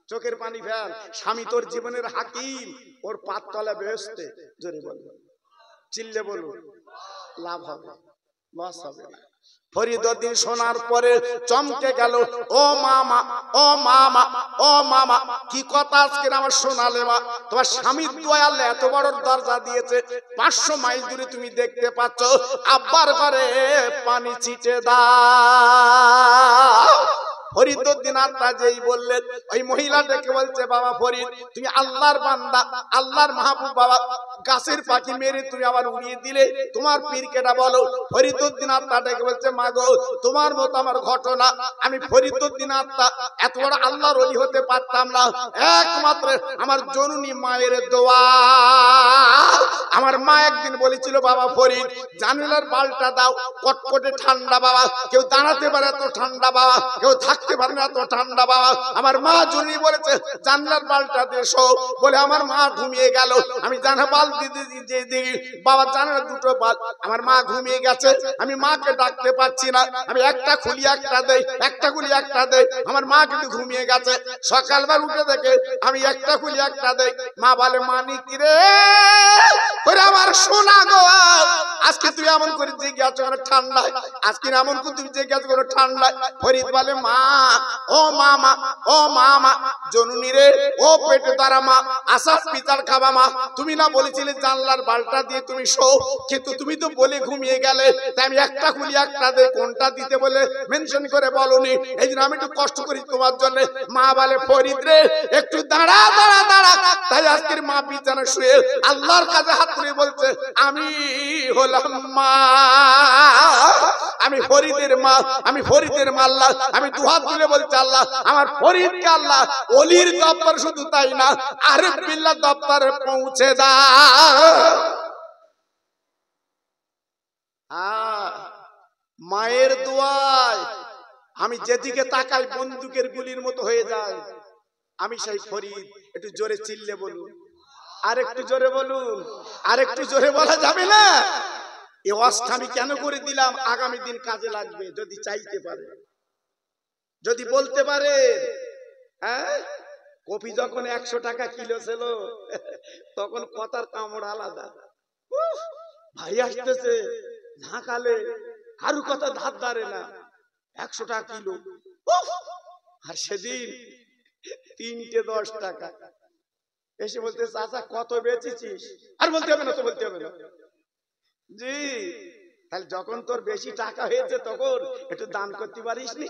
চোখের পানি ফেল। স্বামী তোর জীবনের হাকিম, ওর পাত তলা বেহেশতে। জোরে বলবো, চিল্লে বলবো, লাভ হবে, লস হবে না। ফরিদউদ্দিন শোনার পরে চমকে গেল, ও মামা, ও মামা, ও মামা, কি কথা আজকে আমার শোনালে মা? তোমার স্বামীর দোয়া আল্লাহ এত বড় দরজা দিয়েছে, 500 মাইল দূরে তুমি দেখতে পাচ্ছ, আব্বার ঘরে পানি ছিটে দাও। ফরিদউদ্দিন আত্মা যেই বললেন, ওই মহিলা ডেকে বলছে, বাবা ফরিদ, তুমি আল্লাহর বান্দা, আল্লাহর মাহবুব বাবা, গাছের পাখি মেরে তুমি আবার উড়িয়ে দিলে, তোমার পীর কেটা বলো। ফরিদউদ্দিন আত্মা ডেকে বলছে, মা গো, তোমার মতো আমার ঘটনা, আমি ফরিদউদ্দিন আত্মা এত বড় আল্লাহর ওলি হতে পারতাম না, একমাত্র আমার জননী মায়ের দোয়া। আমার মা একদিন বলেছিল, বাবা ফরিদ, জানালার বালটা দাও, কটকটে ঠান্ডা বাবা, কেউ দাঁড়াতে পারে এত ঠান্ডা বাবা, কেউ থাকতে পারে না এত ঠান্ডা বাবা। আমার মা জননী বলেছে জানলার বালটা দেশো, বলে আমার মা ঘুমিয়ে গেল। আমি জানা বাল দিতে দিতে বাবা জানালা দুটো বাল, আমার মা ঘুমিয়ে গেছে, আমি মাকে ডাকতে পাচ্ছি না, আমি একটা খুলি একটা দেই, একটা খুলি একটা দেই, আমার মা কিন্তু ঘুমিয়ে গেছে। সকালবার উঠে দেখে আমি একটা খুলি একটা দেই, মা বলে, মানিক রে, আমার সোনা গো, আজকে তুই এমন করে জেগে আছো কেন ঠান্ডায়, আজকে এমন করে তুমি জেগে আছো কেন ঠান্ডায়। ফরিদ বলে মা, ও মামা, ও মামা জননী রে, ও পেটে তারা মা, আসাস পিতার খাবা মা, তুমি না বলেছিলে জানলার বালটা দিয়ে তুমি শো, কিন্তু তুমি তো বলে ঘুমিয়ে গেলে, তাই আমি একটা খুলি একটা দে, কোনটা দিতে বলে মেনশন করে বলনি, এই জন্য আমি একটু কষ্ট করি তোমার জন্য। মা বলে ফরিদ রে একটু দাঁড়া দাঁড়া দাঁড়া। তাই আজকের মা বিছানা শুয়ে আল্লাহর কাছে হাত তুলে বলছে আমি হলাম মা, আমি ফরিদের মা, আমি ফরিদের মা। আল্লাহ আমি দুহাত তুলে বলছি আল্লাহ আমার ফরিদকে আল্লাহ ওলির দপ্তর শুধু তাই না আরিফ বিল্লাহ দপ্তরে পৌঁছে দাও। মায়ের দোয়ায় আমি যেদিকে তাকাই বন্দুকের গুলির মতো হয়ে যায়। আমি সেই ফরিদ। একটু জোরে চিল্লে বলুন, আর একটু জোরে বলুন, আর একটু জোরে বলা যাবে না? এই ওয়াজটা আমি কেন করে দিলাম? আগামী দিন কাজে লাগবে যদি চাইতে পারে, যদি বলতে পারে। হ্যাঁ, কপি যখন 100 টাকা কিলো ছিল তখন কথার কামড় আলাদা। ভাই আসতেছে ঢাকালে কারু কথা ধার ধারে না, 100 টাকা কিলো। আর সেদিন 3টে 10 টাকা এসে বলতে চাচা কত বেচেছিস? আর বলতে হবে না তো, বলতে হবে না জি। তাহলে যখন তোর বেশি টাকা হয়েছে তখন একটু দান করতে পারিস নি,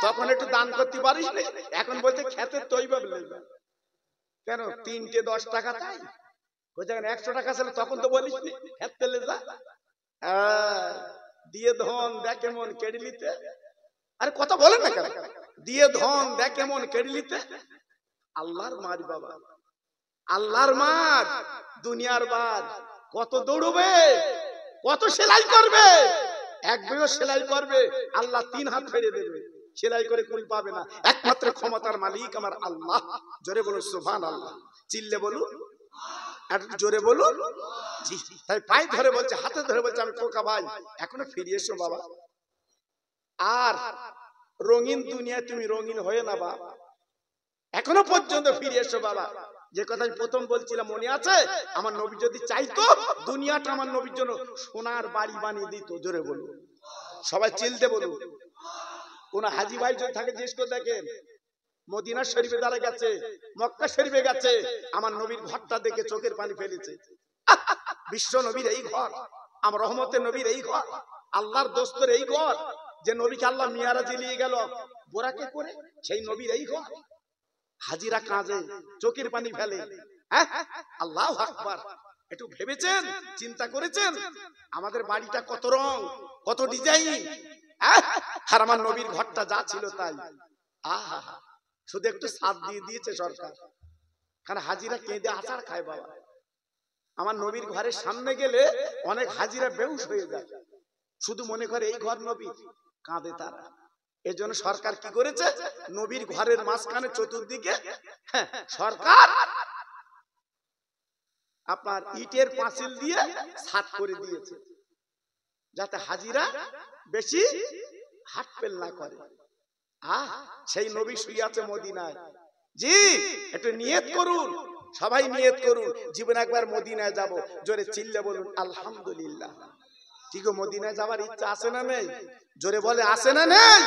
তখন একটু দান করতে পারিস নি। এখন বলতে খেতে তৈবা বলে কেন 3টে 10 টাকা তাই 100 টাকা ছিল তখন তো বলিস নি খেতে লে যা। দিয়ে ধন দেখ কেমন কেড়ে নিতে। আরে কথা বলেন না কেন? দিয়ে ধন দেখ কেমন কেড়ে নিতে। আল্লাহর মার বাবা, আল্লাহর মার, দুনিয়ার বার। কত দৌড়বে, কত সেলাই করবে, একবারও সেলাই করবে আল্লাহ 3 হাত ফেরে দেবে, সেলাই করে কুল পাবে না। একমাত্র ক্ষমতার মালিক আমার আল্লাহ। জোরে বলুন সুবহানাল্লাহ, চিল্লে বলুন, আর জোরে বলুন জি। তাই পায়ে ধরে বলছে, হাতে ধরে বলছে আমি খোকা ভাই এখনো ফিরে এসো বাবা। আর রঙিন দুনিয়া তুমি রঙিন হয়ে না বাবা, এখনো পর্যন্ত ফিরে এসো বাবা। যে কথা আমি প্রথম বলছিলাম মনে আছে? আমার নবী যদি চাইতো দুনিয়াটা আমার নবীর জন্য সোনার বাড়ি বানিয়ে দিত। জোরে বলুন, সবাই চিলতে বলুন। কোন হাজি ভাই যদি থাকে জিজ্ঞেস করে দেখেন, মদিনা শরীফে দ্বারা গেছে, মক্কা শরীফে গেছে, আমার নবীর ঘরটা দেখে চোখের পানি ফেলেছে। বিশ্ব নবীর এই ঘর, আমার রহমতের নবীর এই ঘর, আল্লাহর দোস্তের এই ঘর, যে নবীকে আল্লাহ মিয়ারাজে নিয়ে গেল বোরাকে করে, সেই নবীর এই ঘর। হাজিরা কাঁদে, চোখের পানি ফেলে। আল্লাহু আকবার। একটু ভেবেছেন, চিন্তা করেছেন আমাদের বাড়িটা কত রং, কত ডিজাইন? আর আমার নবীর ঘরটা যা ছিল তাই। আহা, শুধু একটু সাথ দিয়ে দিয়েছে সরকার, কারণ হাজিরা কেঁদে আচার খায় বাবা। আমার নবীর ঘরের সামনে গেলে অনেক হাজিরা বেহুশ হয়ে যায়, শুধু মনে করে এই ঘর নবীর, কাঁদে তারা। এজন্য সরকার কি করেছে, নবীর ঘরের মাঝখানে চতুর্দিকে সরকার আপনার ইটের পাঁচিল দিয়ে ছাদ করে দিয়েছে, যাতে হাজিরা বেশি হাটপেল না করে। সেই নবী শুয়ে আছে মদিনায়। জি, একটু নিয়ত করুন, সবাই নিয়ত করুন, জীবনে একবার মদিনায় যাব। জোরে চিল্লে বলুন আলহামদুলিল্লাহ। কি গো, মদিনায় যাওয়ার ইচ্ছা আছে না নেই? জোরে বলে আছে না নেই?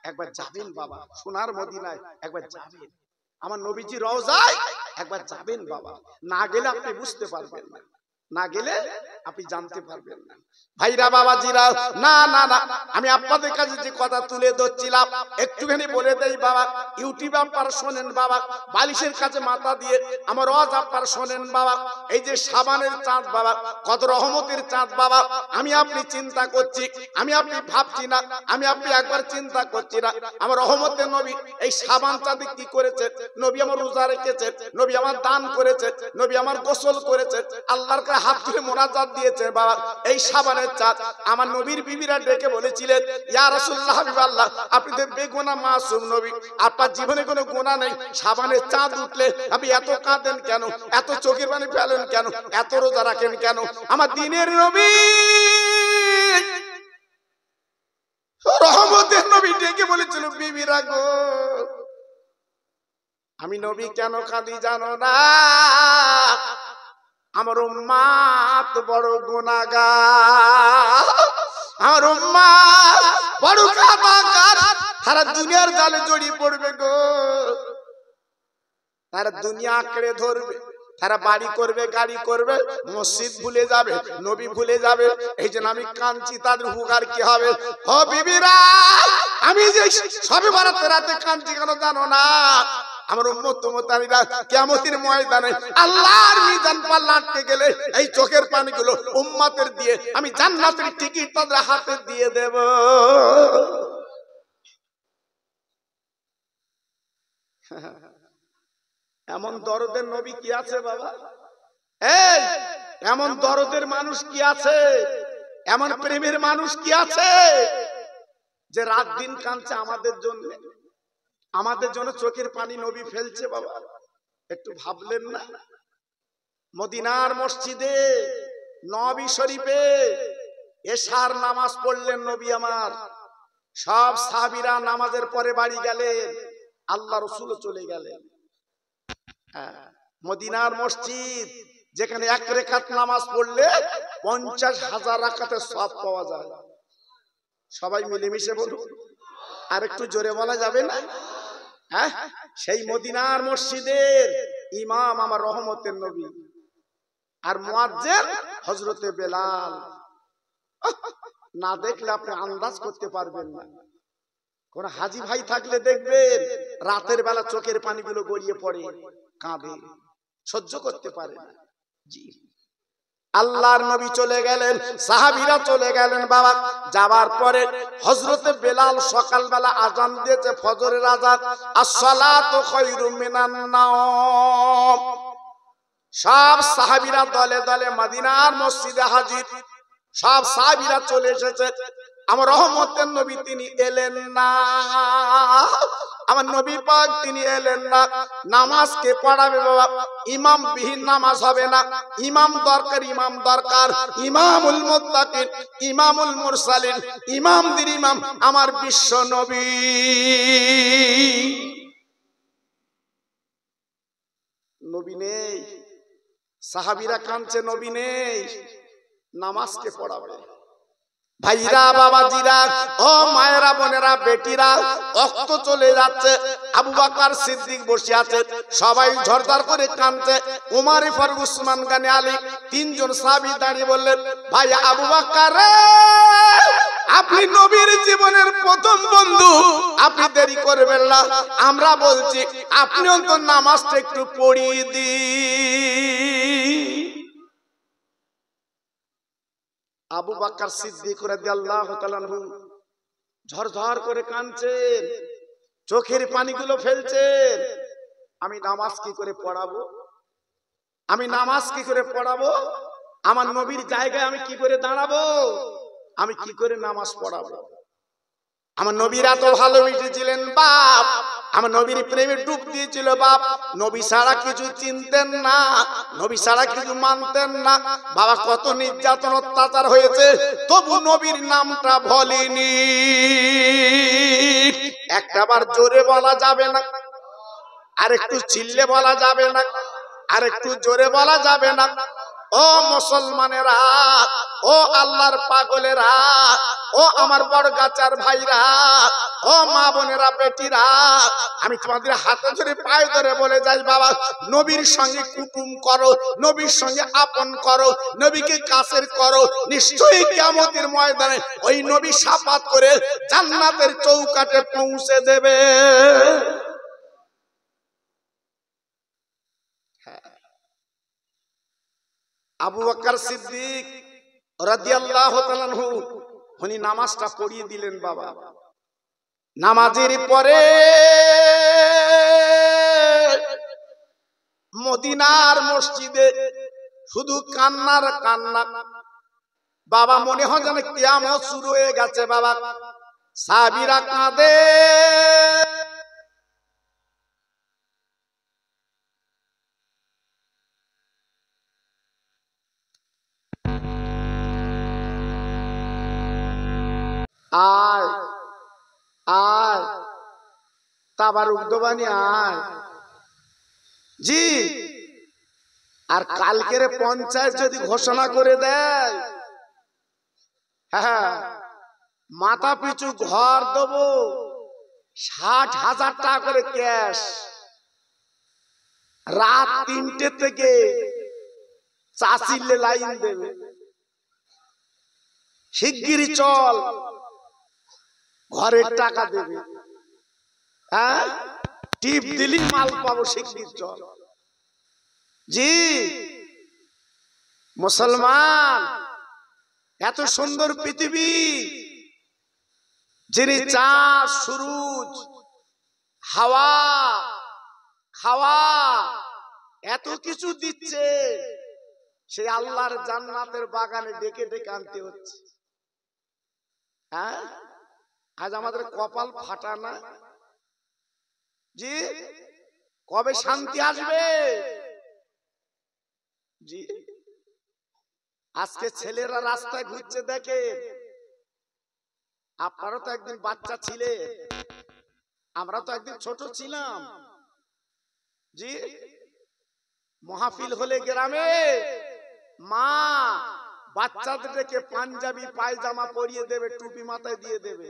একবার যাবেন বাবা, সোনার মদিনায় একবার যাবেন, আমার নবীজি রওজায় একবার যাবেন বাবা। না গেলে আপনি বুঝতে পারবেন না, না গেলে আপনি জানতে পারবেন না। ভাইরা বাবাজিরা, না না না, আমি আপনাদের কাছে যে কথা তুলে ধরছিলাম একটুখানি বলে দেই বাবা। ইউটিউব আপনারা শোনেন বাবা, বালিশের কাছে মাথা দিয়ে আমার ওয়াজ আপনারা শোনেন বাবা। এই যে সাবানের চাঁদ বাবা, কত রহমতের চাঁদ বাবা। আমি আপনি চিন্তা করছি, আমি আপনি ভাবছি না, আমি আপনি একবার চিন্তা করছি না। আমার রহমতের নবী এই সাবান চাঁদে কি করেছে? নবী আমার রোজা রেখেছে, নবী আমার দান করেছে, নবী আমার গোসল করেছে, আল্লাহর কাছে হাত তুলে মোনাজাত দিয়েছে বাবা। এই সাবানের চাঁদ আমার নবীর বিবিরা ডেকে বলেছিলেন, ইয়া রাসূলুল্লাহ, হাবিবাল্লাহ, আপনি তো বেগুনাহ মাসুম নবী, আপনার জীবনে কোনো গুনাহ নেই, সাবানের চাঁদ উঠলে আপনি এত কাঁদেন কেন, এত চোখের পানি ফেলেন কেন, এত রোজা রাখেন কেন? আমার দ্বীনের নবী, রহমতের নবী ডেকে বলেছিল, বিবিরা গো, আমি নবী কেন কাঁদি জানো না? আমার উম্মাত বড় গুনাহগার, আমার উম্মাত বড় কাবাকার, সারা দুনিয়ার জালে জড়িয়ে পড়বে গো, তারা দুনিয়া আঁকড়ে ধরবে, তারা বাড়ি করবে, গাড়ি করবে, মসজিদ ভুলে যাবে, নবী ভুলে যাবে। এই জন্য আমি কাঁদছি, তাদের হুকার কি হবে? ও বিবিরা, আমি যে সবে বরাতের রাতে কাঁদছি কেন জানো না? আমার উম্মত উম্মতানিরা কিয়ামতের ময়দানে আল্লাহর মিজান পাল্লা আটকে গেলে এই চোখের পানিগুলো উম্মতের দিয়ে আমি জান্নাতের টিকিট তাদের হাতে দিয়ে দেব। এমন দরদের নবী কি আছে বাবা? এই এমন দরদের মানুষ কি আছে? এমন প্রেমের মানুষ কি আছে যে রাত দিন কাঁদছে আমাদের জন্য? আমাদের জন্য চোখের পানি নবী ফেলছে বাবা, একটু ভাবলেন না? মদিনার মসজিদে নবী শরীফে এশার নামাজ পড়লেন নবী আমার, সব সাহাবীরা নামাজের পরে বাড়ি গেলেন, আল্লাহ রাসূল চলে গেলেন। মদিনার মসজিদ যেখানে এক রাকাত নামাজ পড়লে 50,000 রাকাতের সওয়াব পাওয়া যায়। সবাই মিলেমিশে বলুন, আর একটু জোরে বলা যাবে না? হ্যাঁ, সেই মদিনার মসজিদের ইমাম আমার রহমতের নবী, আর মুয়াজ্জিন হযরতে বেলাল। না দেখলে আপনি আন্দাজ করতে পারবেন না। কোন হাজী ভাই থাকলে দেখবেন রাতের বেলা চোখের পানিগুলো গড়িয়ে পড়ে, কাঁদে, সহ্য করতে পারে না। জি, আল্লাহর নবী চলে গেলেন, সাহাবীরা চলে গেলেন বাবা। যাবার পরে হযরতে বেলাল সকালবেলা আযান দিয়েছে, ফজরের আযান, আসসালাতু খায়রুম মিনান নাওম। সব সাহাবীরা দলে দলে মদিনার মসজিদে হাজির, সব সাহাবীরা চলে এসেছে। আমার রহমতের নবী তিনি এলেন না, আমার নবী পাক তিনি এলেন না। নামাজ কে পড়াবে বাবা? ইমাম বিহীন নামাজ হবে না, ইমাম দরকার, ইমাম দরকার। ইমামুল মুত্তাকিন, ইমামুল মুরসালিন, ইমামদের ইমাম আমার বিশ্ব নবী। নবী নেই, সাহাবীরা কাঁদছে, নবী নেই, নামাজ কে পড়াবে? ভাইরা, বাবাজিরা, ও মায়েরা, বোনেরা, বেটিরা, রক্ত চলে যাচ্ছে। আবু বকর সিদ্দিক বসে আছে, সবাই ঝরঝর করে কাঁদছে। ওমর ফারুক, উসমান গনি, আলী, তিনজন সাহাবী দাঁড়িয়ে বললেন, ভাই আবু বকর, আপনি নবীর জীবনের প্রথম বন্ধু, আপনি দেরি করবেন না। আমরা বলছি আপনি অন্তত নামাজটা একটু পড়িয়ে দিন। আবু বকর সিদ্দিক রাদিয়াল্লাহু তাআলা আনহু ঝরঝর করে কাঁদছেন, চোখের পানিগুলো ফেলছেন। আমি নামাজ কি করে পড়াবো? আমি নামাজ কি করে পড়াবো? আমার নবীর জায়গায় আমি কি করে দাঁড়াবো? আমি কি করে নামাজ পড়াবো? আমার নবীর এত ভালোবেসেছিলেন বাপ, আমার নবীর প্রেমে ডুব দিয়েছিল বাপ। নবী ছাড়া কিছু চিনতেন না, নবী ছাড়া কিছু মানতেন না। বাবা কত নির্যাতন অত্যাচার হয়েছে, তবু নবীর নামটা বলেনি। একটাবার জোরে বলা যাবে না, আর একটু চিল্লে বলা যাবে না, আর একটু জোরে বলা যাবে না? ও মুসলমানেরা, ও আল্লাহর পাগলেরা, ও আমার বড় গাচার ভাইরা, ও মা বোনেরা, বেটিরা, আমি তোমাদের হাতে ধরে পায়ে ধরে বলে যাই বাবা, নবীর সঙ্গে কুটুম করো, নবীর সঙ্গে আপন করো, নবীকে কাছের করো, নিশ্চয়ই কিয়ামতের ময়দানে ওই নবী শাফাত করে জান্নাতের চৌকাঠে পৌঁছে দেবে। আবু বকর সিদ্দিক রাদিয়াল্লাহু তাআলা আনহু উনি নামাজটা পড়িয়ে দিলেন বাবা। নামাজের পরে মদিনার মসজিদে শুধু কান্নার কান্না বাবা, মনে হয় যেন কিয়ামত শুরু হয়ে গেছে বাবা। সাহাবীরা কাঁদে, আয় আয় তাবারুক দোবানি আয়। জি আর কালকের পঞ্চায়েত যদি ঘোষণা করে দেয়, হ্যাঁ মাথা পিছু ঘর দেবো 60,000 টাকা করে ক্যাশ, রাত 3টে থেকে চাষিলে লাইন দেবে, শিগগিরই চল ঘরের টাকা দেবে, হ্যাঁ টিপ দিলি মাল পাবো, শিগগির চল। জি মুসলমান, এত সুন্দর পৃথিবী, যিনি চাঁদ সূরজ হাওয়া খাওয়া এত কিছু দিচ্ছে, সেই আল্লাহর জান্নাতের বাগানে ডেকে ডেকে আনতে হচ্ছে। হ্যাঁ আজ আমাদের কপাল ফাটা না? জি কবে শান্তি আসবে? জি আজকে ছেলেরা রাস্তায় ঘুরছে, দেখে আপনারও তো একদিন বাচ্চা ছিলে, আমরা তো একদিন ছোট ছিলাম। জি মাহফিল হলে গ্রামে মা বাচ্চাদেরকে পাঞ্জাবি পায়জামা পরিয়ে দেবে, টুপি মাথায় দিয়ে দেবে,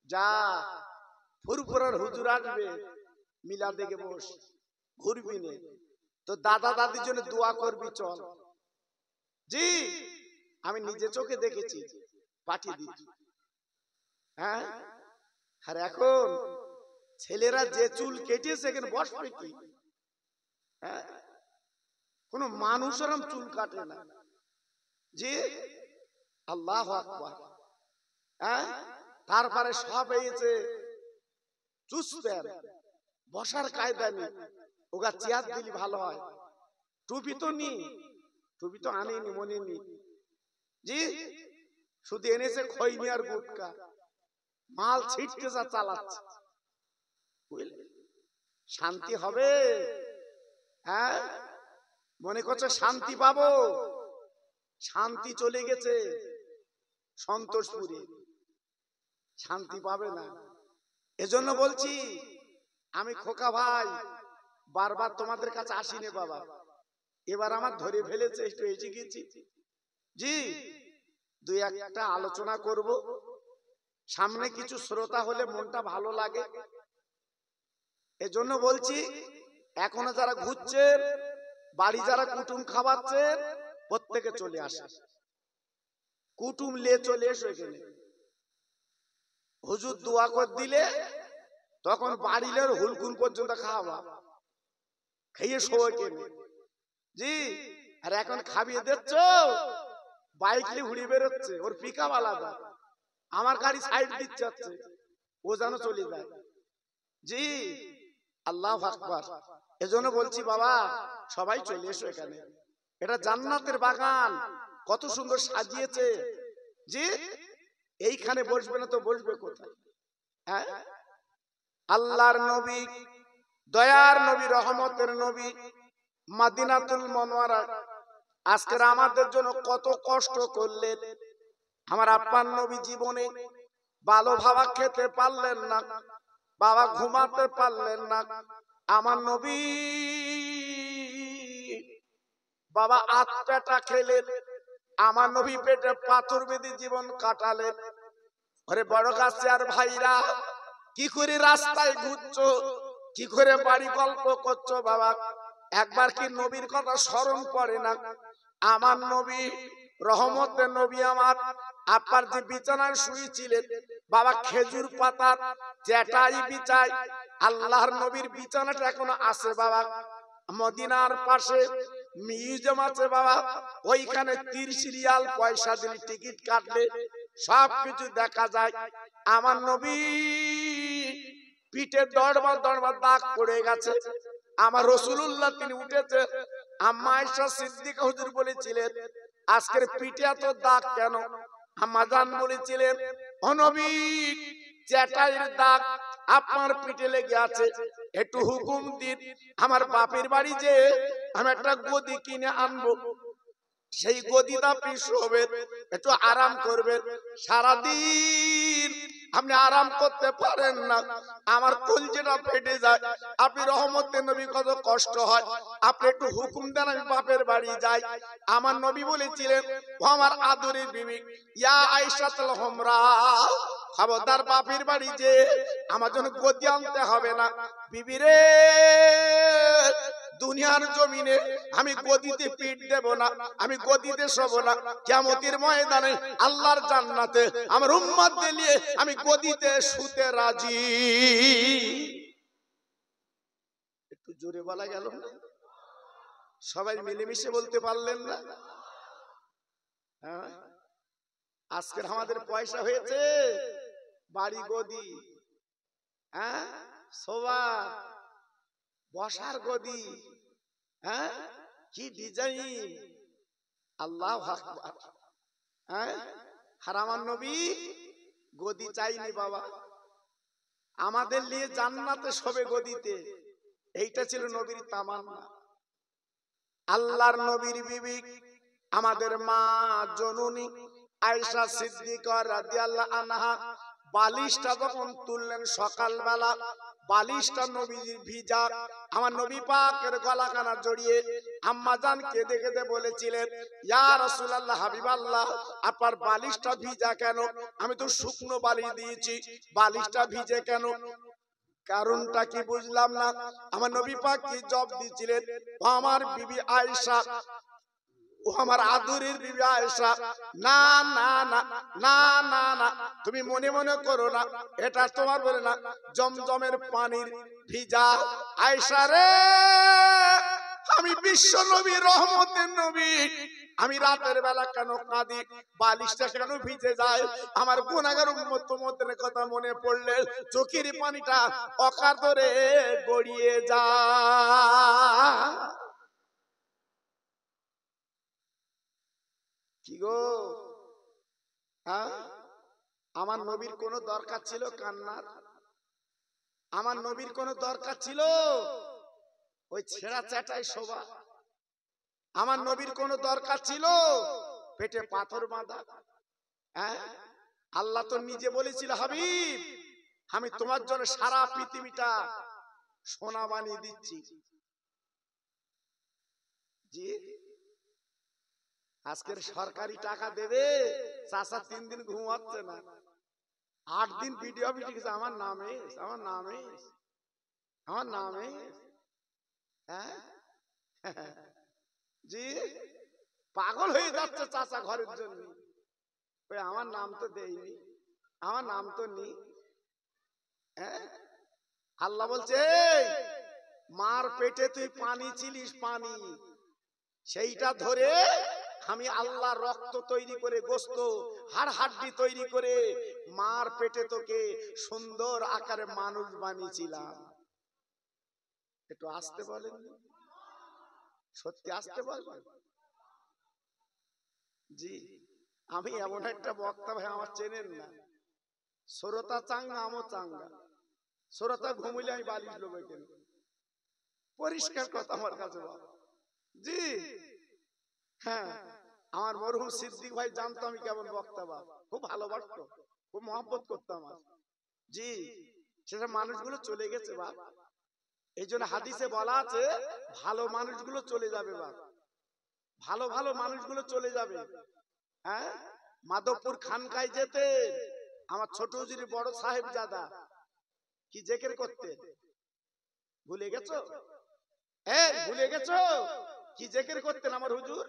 যা ফুরফুরার হুজুর আসবে মিলা দেখে বস, ঘুরবি নে তো দাদা দাদির জন্য দোয়া করবি, চল। জি আমি নিজে চোখে দেখেছি, পাঠিয়ে দিচ্ছি। হ্যাঁ আর এখন ছেলেরা যে চুল কেটেছে এখানে বসবে কি? হ্যাঁ কোন মানুষ এরকম চুল কাটে না। জি আল্লাহু আকবার। হ্যাঁ তারপরে সব হয়েছে চুস্তের, বসার কায়দা নেই, ওগা চেয়ার দিলি ভালো হয়, টুপি তো নি, টুপি তো আনেনি মনে নি। জি শুধু এনেছে খৈনি আর গুটকা, মাল ছিটকে যা চালাচ্ছে, শান্তি হবে? হ্যাঁ মনে করছে শান্তি পাবো, শান্তি চলে গেছে সন্তোষপুরে, শান্তি পাবে না। এজন্য বলছি আমি খোকা ভাই বারবার তোমাদের কাছে আসিনি বাবা, এবার আমার ধরে ফেলেছে, একটু এসে গেছি। জি দুই একটা আলোচনা করব, সামনে কিছু শ্রোতা হলে মনটা ভালো লাগে। এজন্য বলছি এখনো যারা ঘুরছেন, বাড়ি যারা কুটুম খাওয়াচ্ছেন, প্রত্যেকে চলে আসে, কুটুম লে চলে এসো এখানে। হুজুর দোয়া করে দিলে তখন বাড়িলের হুলকুন পর্যন্ত খাওয়া, খেয়ে শোয় কেনে। জি আর এখন খাবিয়ে দিচ্ছ, বাইক নিয়ে ঘুরে বেরোচ্ছে, ওর পিকআপ আলাদা, আমার গাড়ি সাইড দিচ্ছে, ও যেন চলে যায়। জি আল্লাহু আকবার। এজন্য বলছি বাবা সবাই চলে এসো এখানে, এটা জান্নাতের বাগান, কত সুন্দর সাজিয়েছে। জি এইখানে বসবে না তো বসবে কোথায়? হ্যাঁ আল্লাহর নবী, দয়ার নবী, রহমতের নবী, মদিনাতুল মুনাওয়ারা আজকের আমাদের জন্য কত কষ্ট করলেন। আমার আব্বার নবী জীবনে ভালো ভাবা খেতে পারলেন না, বাবা ঘুমাতে পারলেন না। আমার নবী বাবা আত্মাটা খেলেন, আমার নবী পেটে পাথর বেঁধে জীবন কাটালেন। আরে বড় কাছে আর ভাইরা কি করে রাস্তায় ঘুরছো, কি করে বাড়ি গল্প করছো বাবা, একবার কি নবীর কথা স্মরণ পড়ে না? আমার নবী রহমতের নবী, আমার আপনার যে বিছানায় শুয়েছিলেন বাবা, খেজুর পাতার চেটাই বিছাই, আল্লাহর নবীর বিছানাটা এখনো আছে বাবা। মদিনার পাশে মিউজিয়াম আছে বাবা, ওইখানে 30 রিয়াল পয়সা দিলে টিকিট কাটলে সবকিছু দেখা যায়। আমার নবী পিঠে দড়বার দড়বার দাগ পড়ে গেছে, আমার রাসূলুল্লাহ তিনি উঠেছে। আম্মা আয়েশা সিদ্দিকা হুজুর বলেছিলেন আজকের পিঠে এত দাগ কেন? আম্মা জান বলেছিলেন ও নবী চেটাইয়ের দাগ আপনার পিঠে লেগে আছে, একটু হুকুম দিন, আমার বাপের বাড়ি যে আমি একটা গদি কিনে আনবো, সেই গদিটা পিস হবে, একটু আরাম করবেন। সারাদিন আপনি আরাম করতে পারেন না, আমার কলজেটা ফেটে যায়। আপনি রহমতের নবী, কত কষ্ট হয়। আপনি একটু হুকুম দেন আমি বাপের বাড়ি যাই। আমার নবী বলেছিলেন, ও আমার আদরের বিবি, ইয়া আয়েশাতুল হুমরা, খবরদার বাপের বাড়ি যে আমার জন্য গদি আনতে হবে না। বিবি রে, দুনিয়ার জমিনে আমি গদিতে পিঠ দেব না, আমি গদিতে শোব না। কিয়ামতের ময়দানে আল্লাহর জান্নাতে আমার উম্মতদের নিয়ে আমি গদিতে শুতে রাজি। একটু জোরে বলা গেল না? সবাই মিলেমিশে বলতে পারলেন না? হ্যাঁ, আজকের আমাদের পয়সা হয়েছে বাড়ি গদি, হ্যাঁ, শোভা বসার গদি, হ্যাঁ, কি ডিজাইন, আল্লাহু আকবার। হ্যাঁ, আর আমার নবী গদি চাইনি বাবা, আমাদের নিয়ে জান্নাতে শোবে গদিতে। এইটা ছিল নবীর তামান্না। আল্লাহর নবীর বিবি আমাদের মা জননী আয়েশা সিদ্দিকা রাদিয়াল্লাহু আনহা বালিশটা যখন তুললেন সকালবেলা, বালিশটা নবীজির ভিজা। আমার নবী পাকের গলাখানা জড়িয়ে আম্মা জান কেঁদে কেঁদে বলেছিলেন, ইয়া রাসূলুল্লাহ, হাবিবাল্লাহ, আপনার বালিশটা ভিজা কেন? আমি তো শুকনো বালিশ দিয়েছি, বালিশটা ভিজে কেন? কারণটা কি বুঝলাম না। আমার নবী পাক কি জবাব দিয়েছিলেন, ও আমার বিবি আয়েশা, ও আমার আদরের বিবি আয়েশা, না না না না না না, তুমি মনে মনে করো না, এটা তোমার বলে না, জমজমের পানির ভিজা। আয়েশা রে, আমি বিশ্ব নবী, রহমতের নবী, আমি রাতের বেলা কেন কাঁদি, বালিশটা কেন ভিজে যায়? আমার গুনাহগার উম্মতের কথা মনে পড়লে চোখের পানিটা অকাতরে গড়িয়ে যায়। কি গো, হ্যাঁ, আমার নবীর কোনো দরকার ছিল কান্নার? আমার নবীর কোনো দরকার ছিল ওই ছেঁড়া চ্যাটাই শোভা? আমার নবীর কোনো দরকার ছিল পেটে পাথর বাঁধা? হ্যাঁ, আল্লাহ তো নিজে বলেছিল, হাবিব, আমি তোমার জন্য সারা পৃথিবীটা সোনা বানিয়ে দিচ্ছি। জি, আজকের সরকারি টাকা দেবে, চাচা 3 দিন ঘুমাচ্ছে না, 8 দিন ভিডিও ভিডিও, আমার নামে, আমার নামে, আমার নামে। হ্যাঁ, জি, পাগল হয়ে যাচ্ছে চাচা ঘরের জন্য। ওই আমার নাম তো দেয়নি, আমার নাম তো নেই। হ্যাঁ, আল্লাহ বলছে, মার পেটে তুই পানি ছিলিস, পানি, সেইটা ধরে আমি আল্লাহ রক্ত তৈরি করে, গোস্ত হাড় হাড্ডি তৈরি করে মার পেটে তোকে সুন্দর আকারে মানুষ বানিয়েছিলাম। একটু আসতে বলেন, সত্যি আসতে বলেন। জি, আমি এমন একটা বক্তা ভাই, আমার চেনেন না, শ্রোতা চাঙ্গা, আমও চাঙ্গা। শ্রোতা ঘুমিলে আমি বালিশ লোবে কেন? পরিষ্কার কথা আমার কাছে বাবা। জি, হ্যাঁ, আমার মরহুম সিদ্দিক ভাই জানতো আমি কেমন বক্তা বাবা, খুব ভালোবাসতো, খুব মহব্বত করতাম। জি, সেটা মানুষগুলো চলে গেছে বাবা। এই জন্য হাদিসে বলা আছে, ভালো মানুষগুলো চলে যাবে বাবা, ভালো ভালো মানুষগুলো চলে যাবে। হ্যাঁ, মাধবপুর খানকায় যেতে আমার ছোট হুজুরি বড় সাহেব জাদা কি জেকের করতে, ভুলে গেছো? এই ভুলে গেছো কি জেকের করতেন আমার হুজুর?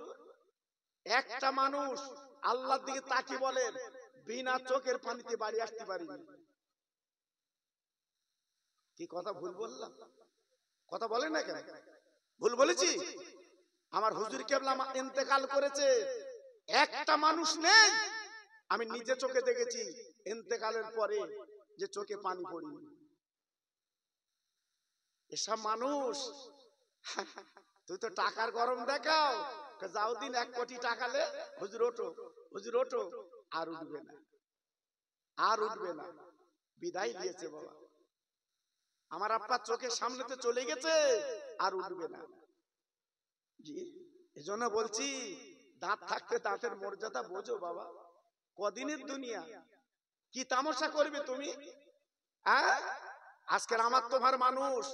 একটা মানুষ আল্লাহর দিকে তাকিয়ে বলেন, বিনা চোখের পানিতে বাড়ি আসতে পারিনি। কি কথা ভুল বললাম? কথা বলেন না কেন? ভুল বলেছি? আমার হুজুর কেবলা ইন্তেকাল করেছে, একটা মানুষ নেই আমি নিজে চোখে দেখেছি ইন্তেকালের পরে যে চোখে পানি পড়েনি। এসব মানুষ, তুই তো টাকার গরম দেখাও, যাও দিন 1 কোটি টাকালে, হুজুর ওঠো, হুজুর ওঠো, আর উঠবে না, আর উঠবে না, বিদায় দিয়েছে বাবা। আমার আব্বা চোখের সামনেতে চলে গেছে, আর উঠবে না। জি, এজন্য বলছি, দাঁত থাকতে দাঁতের মর্যাদা বোঝো বাবা। কদিনের দুনিয়া, কি তামাশা করবে তুমি? আজকের আমার তোমার মানুষ,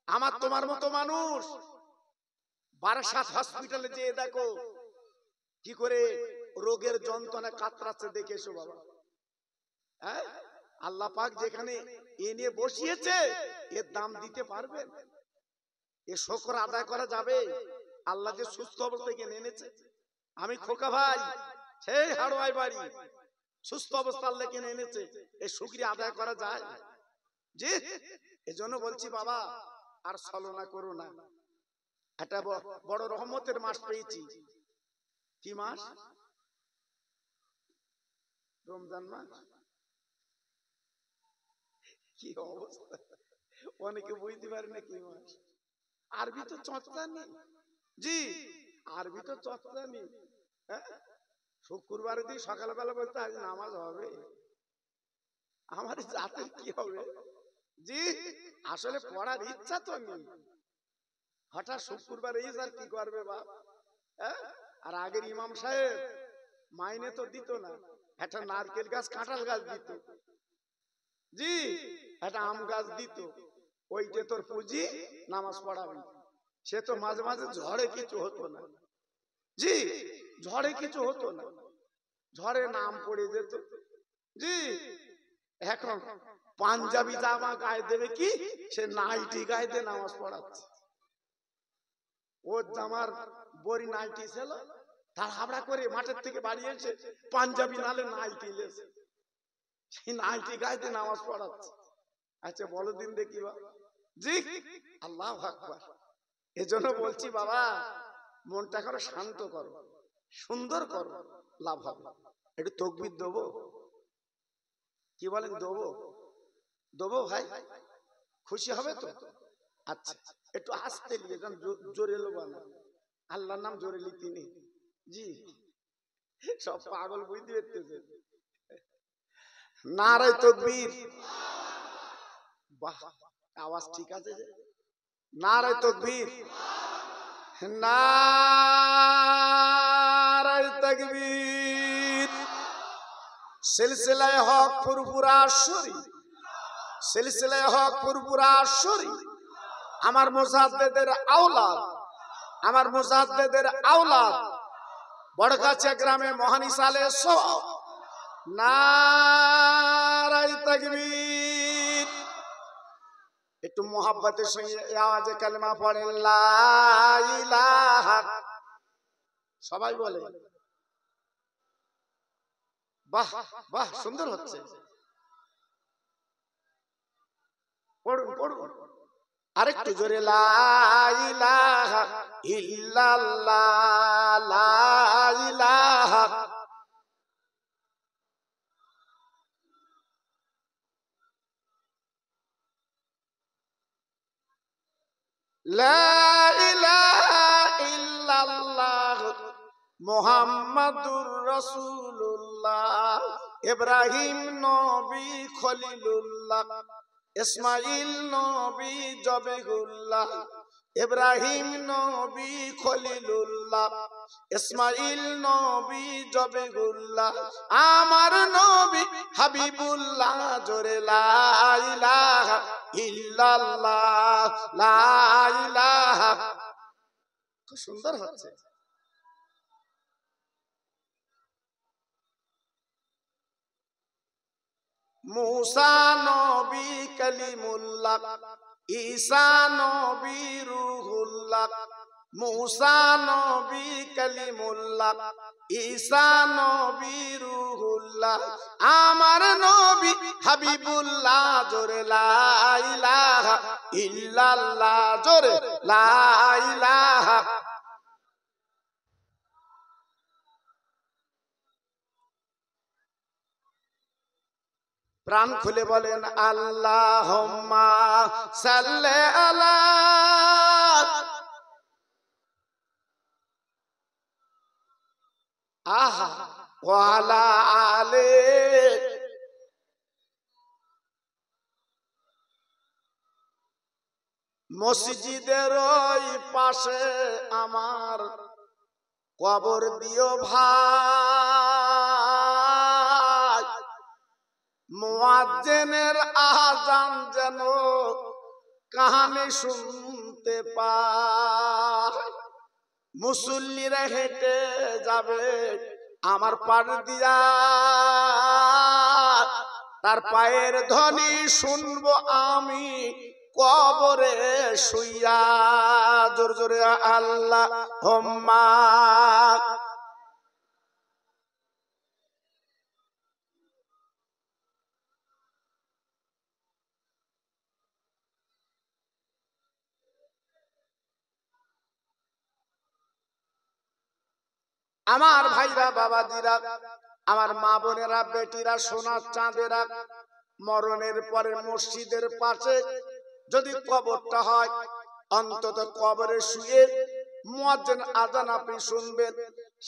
আমার তোমার মতো মানুষ বারাসাত হসপিটালে যেয়ে দেখো কি করে রোগের যন্ত্রণা কাতরাচ্ছে, দেখে এসো বাবা। আল্লাহ পাক যেখানে এ নিয়ে বসিয়েছে, এর দাম দিতে পারবেন? এ শুকর আদায় করা যাবে? আল্লাহ যে সুস্থ অবস্থায় এনেছে। আমি খোকা ভাই, সেই হাড়োয়াই বাড়ি, সুস্থ অবস্থার লেগে এনেছে, এই শুকরিয়া আদায় করা যায়? জি, এজন্য বলছি বাবা, আর ছলনা করো না। একটা বড় রহমতের মাস পেয়েছি। কি মাস? রমজান মাস। কি অবস্থা, অনেকে বুঝতে পারে না কি মাস। আরবি তো চর্চা নেই। জি, আরবি তো চর্চা নেই। শুক্রবার দিন সকালবেলা বলতে আজ নামাজ হবে, আমার জাতের কি হবে? জি, আসলে পড়ার ইচ্ছা তো নেই। হঠাৎ শুক্রবার এই আর কি করবে বাপ? আর আগের ইমাম সাহেব মাইনে তো দিত না, একটা নারকেল গাছ কাঁঠাল গাছ দিত, জি একটা আম গাছ দিত, ওইটা তোর পুঁজি, নামাজ পড়াবি। সে তো মাঝে মাঝে ঝড়ে কিছু হতো না। জি, ঝড়ে কিছু হতো না, ঝড়ে নাম পড়ে যেত। জি, এখন পাঞ্জাবি জামা গায়ে দেবে কি, সে নাইটি গায়ে দিয়ে নামাজ পড়াচ্ছে। ওর জামার বড়ি নাইটি ছিল, তার হাবড়া করে মাঠের থেকে বাড়ি এসে পাঞ্জাবি নালে নাইটি লেছে, সেই নাইটি গায়ে দিয়ে নামাজ পড়াচ্ছে। আচ্ছা বলো দিন দেখি বা। জি, আল্লাহু আকবার। এজন্য বলছি বাবা, মনটা করো শান্ত করো, সুন্দর করো, লাভ হবে। একটু তাকবীর দেবো? কি বলেন, দেবো? দেবো ভাই? খুশি হবে তো? আচ্ছা, একটু আস্তে নিয়ে যান, জোরে লোবা না। আল্লাহর নাম জোরে লিখতে নেই। জি, সব পাগল বুঝতে পারতেছে। নারায়ে তাকবীর। বাহ, আওয়াজ ঠিক আছে যে। নারায়ে তাকবীর, নারায়ে তাকবীর। সিলসিলায়ে হক ফুরফুরা শরীফ, সিলসিলায়ে হক ফুরফুরা শরীফ, আমার মুজাদ্দিদের আওলাদ, আমার মুজাদ্দিদের আওলাদ বড়গাছিয়া গ্রামে মহানিসালে সওয়াব। নারায়ে তাকবীর। একটু মোহাব্বতের সঙ্গে আওয়াজে কালেমা পড়েন, লা ইলাহা। সবাই বলে বাহ বাহ, সুন্দর হচ্ছে। পড়ুন পড়ুন আরেকটু জোরে, লা ইলাহা ইল্লাল্লাহ, লা ইলাহা। লা ইলাহা ইল্লাল্লাহ মুহাম্মাদুর রাসূলুল্লাহ। ইব্রাহিম নবী খলিলুল্লাহ, ইসমাইল নবী জবিহুল্লাহ, ইব্রাহিম নবী খলিলুল্লাহ, ইসমাইল নবী জবিহুল্লাহ, আমার নবী হাবিবুল্লাহ। জোরে লা ইলাহা ইল্লাল্লাহ, লা ইলাহা। খুব সুন্দর হচ্ছে। মুসা নবী কালিমুল্লাহ, ঈসা নবী রূহুল্লাহ, মুসা নবী কালিমুল্লাহ, ঈসা নবী রূহুল্লাহ, আমার নবী হাবিবুল্লাহ। জোরে লা ইলাহা ইল্লাল্লাহ, জোরে লা ইলাহা। প্রাণ খুলে বলেন আল্লাহুম্মা সাল্লি আলা। আহা ওয়া আলা আলে। মসজিদের ওই পাশে আমার কবর দিও ভাই, মুয়াজ্জিনের আযান যেন কানে শুনতে পায়। মুসল্লিরা হেঁটে যাবে আমার পার দিয়া, তার পায়ের ধ্বনি শুনবো আমি কবরে শুইয়া। জোর জোরে আল্লাহুম্মা। আমার ভাইরা, বাবাজিরা, আমার মা বোনেরা, বেটিরা, সোনার চাঁদেরা, মরণের পরে মসজিদের পাশে যদি কবরটা হয়, অন্তত কবরে শুয়ে মুয়াজ্জিন আযান আপনি শুনবেন।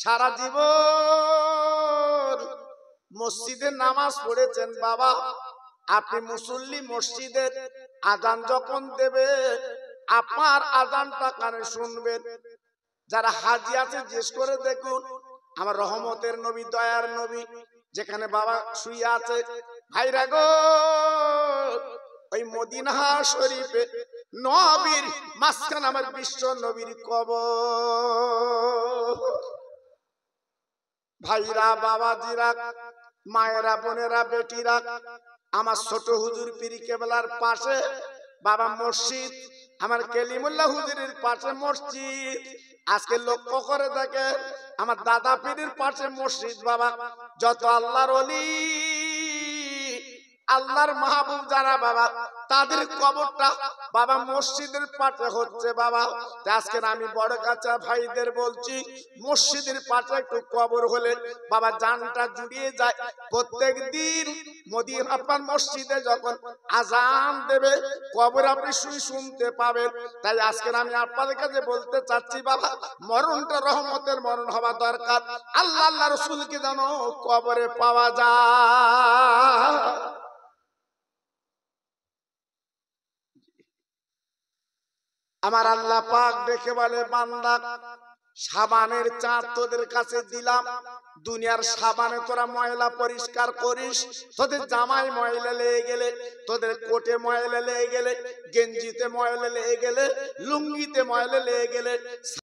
সারা জীবন মসজিদে নামাজ পড়েছেন বাবা, আপনি মুসল্লি, মসজিদের আযান যখন দেবে আপনার আযানটা কানে শুনবেন। যারা হাজি আছে জিজ্ঞেস করে দেখুন, আমার রহমতের নবী, দয়ার নবী যেখানে বাবা শুয়ে আছে, ভাইরা গো, ওই মদিনা শরীফে নবীর মাঝখানে আমার বিশ্ব নবীর কবর। ভাইরা, বাবাজিরা, মায়েরা, বোনেরা, বেটিরা, আমার ছোট হুজুর পীর কেবলার পাশে বাবা মসজিদ, আমার কেলিমুল্লাহ হুজুরের পাশে মসজিদ। আজকে লক্ষ্য করে দেখে আমার দাদা পীরের পাশে মসজিদ বাবা। যত আল্লাহর ওলি, আল্লাহর মাহবুব যারা বাবা, তাদের কবরটা বাবা মসজিদের পাশে হচ্ছে বাবা। আজকে আমি বড় কাঁচা ভাইদের বলছি, মসজিদের পাশে একটু কবর হলে বাবা জানটা জুড়িয়ে যায়। প্রত্যেক দিন মদিনা আপনার মসজিদে যখন আজান দেবে কবর আপনি শুনতে পাবেন। তাই আজকে আমি আপনাদের কাছে বলতে চাচ্ছি বাবা, মরণটা রহমতের মরণ হওয়া দরকার। আল্লাহ আল্লাহ রাসূলকে যেন কবরে পাওয়া যায়। আমার আল্লাহ পাক দেখে বলে, বান্দা সাবানের চাঁদ তোদের কাছে দিলাম, দুনিয়ার সাবানে তোরা ময়লা পরিষ্কার করিস। তোদের জামায় ময়লা লেগে গেলে, তোদের কোটে ময়লা লেগে গেলে, গেঞ্জিতে ময়লা লেগে গেলে, লুঙ্গিতে ময়লা লেগে গেলে,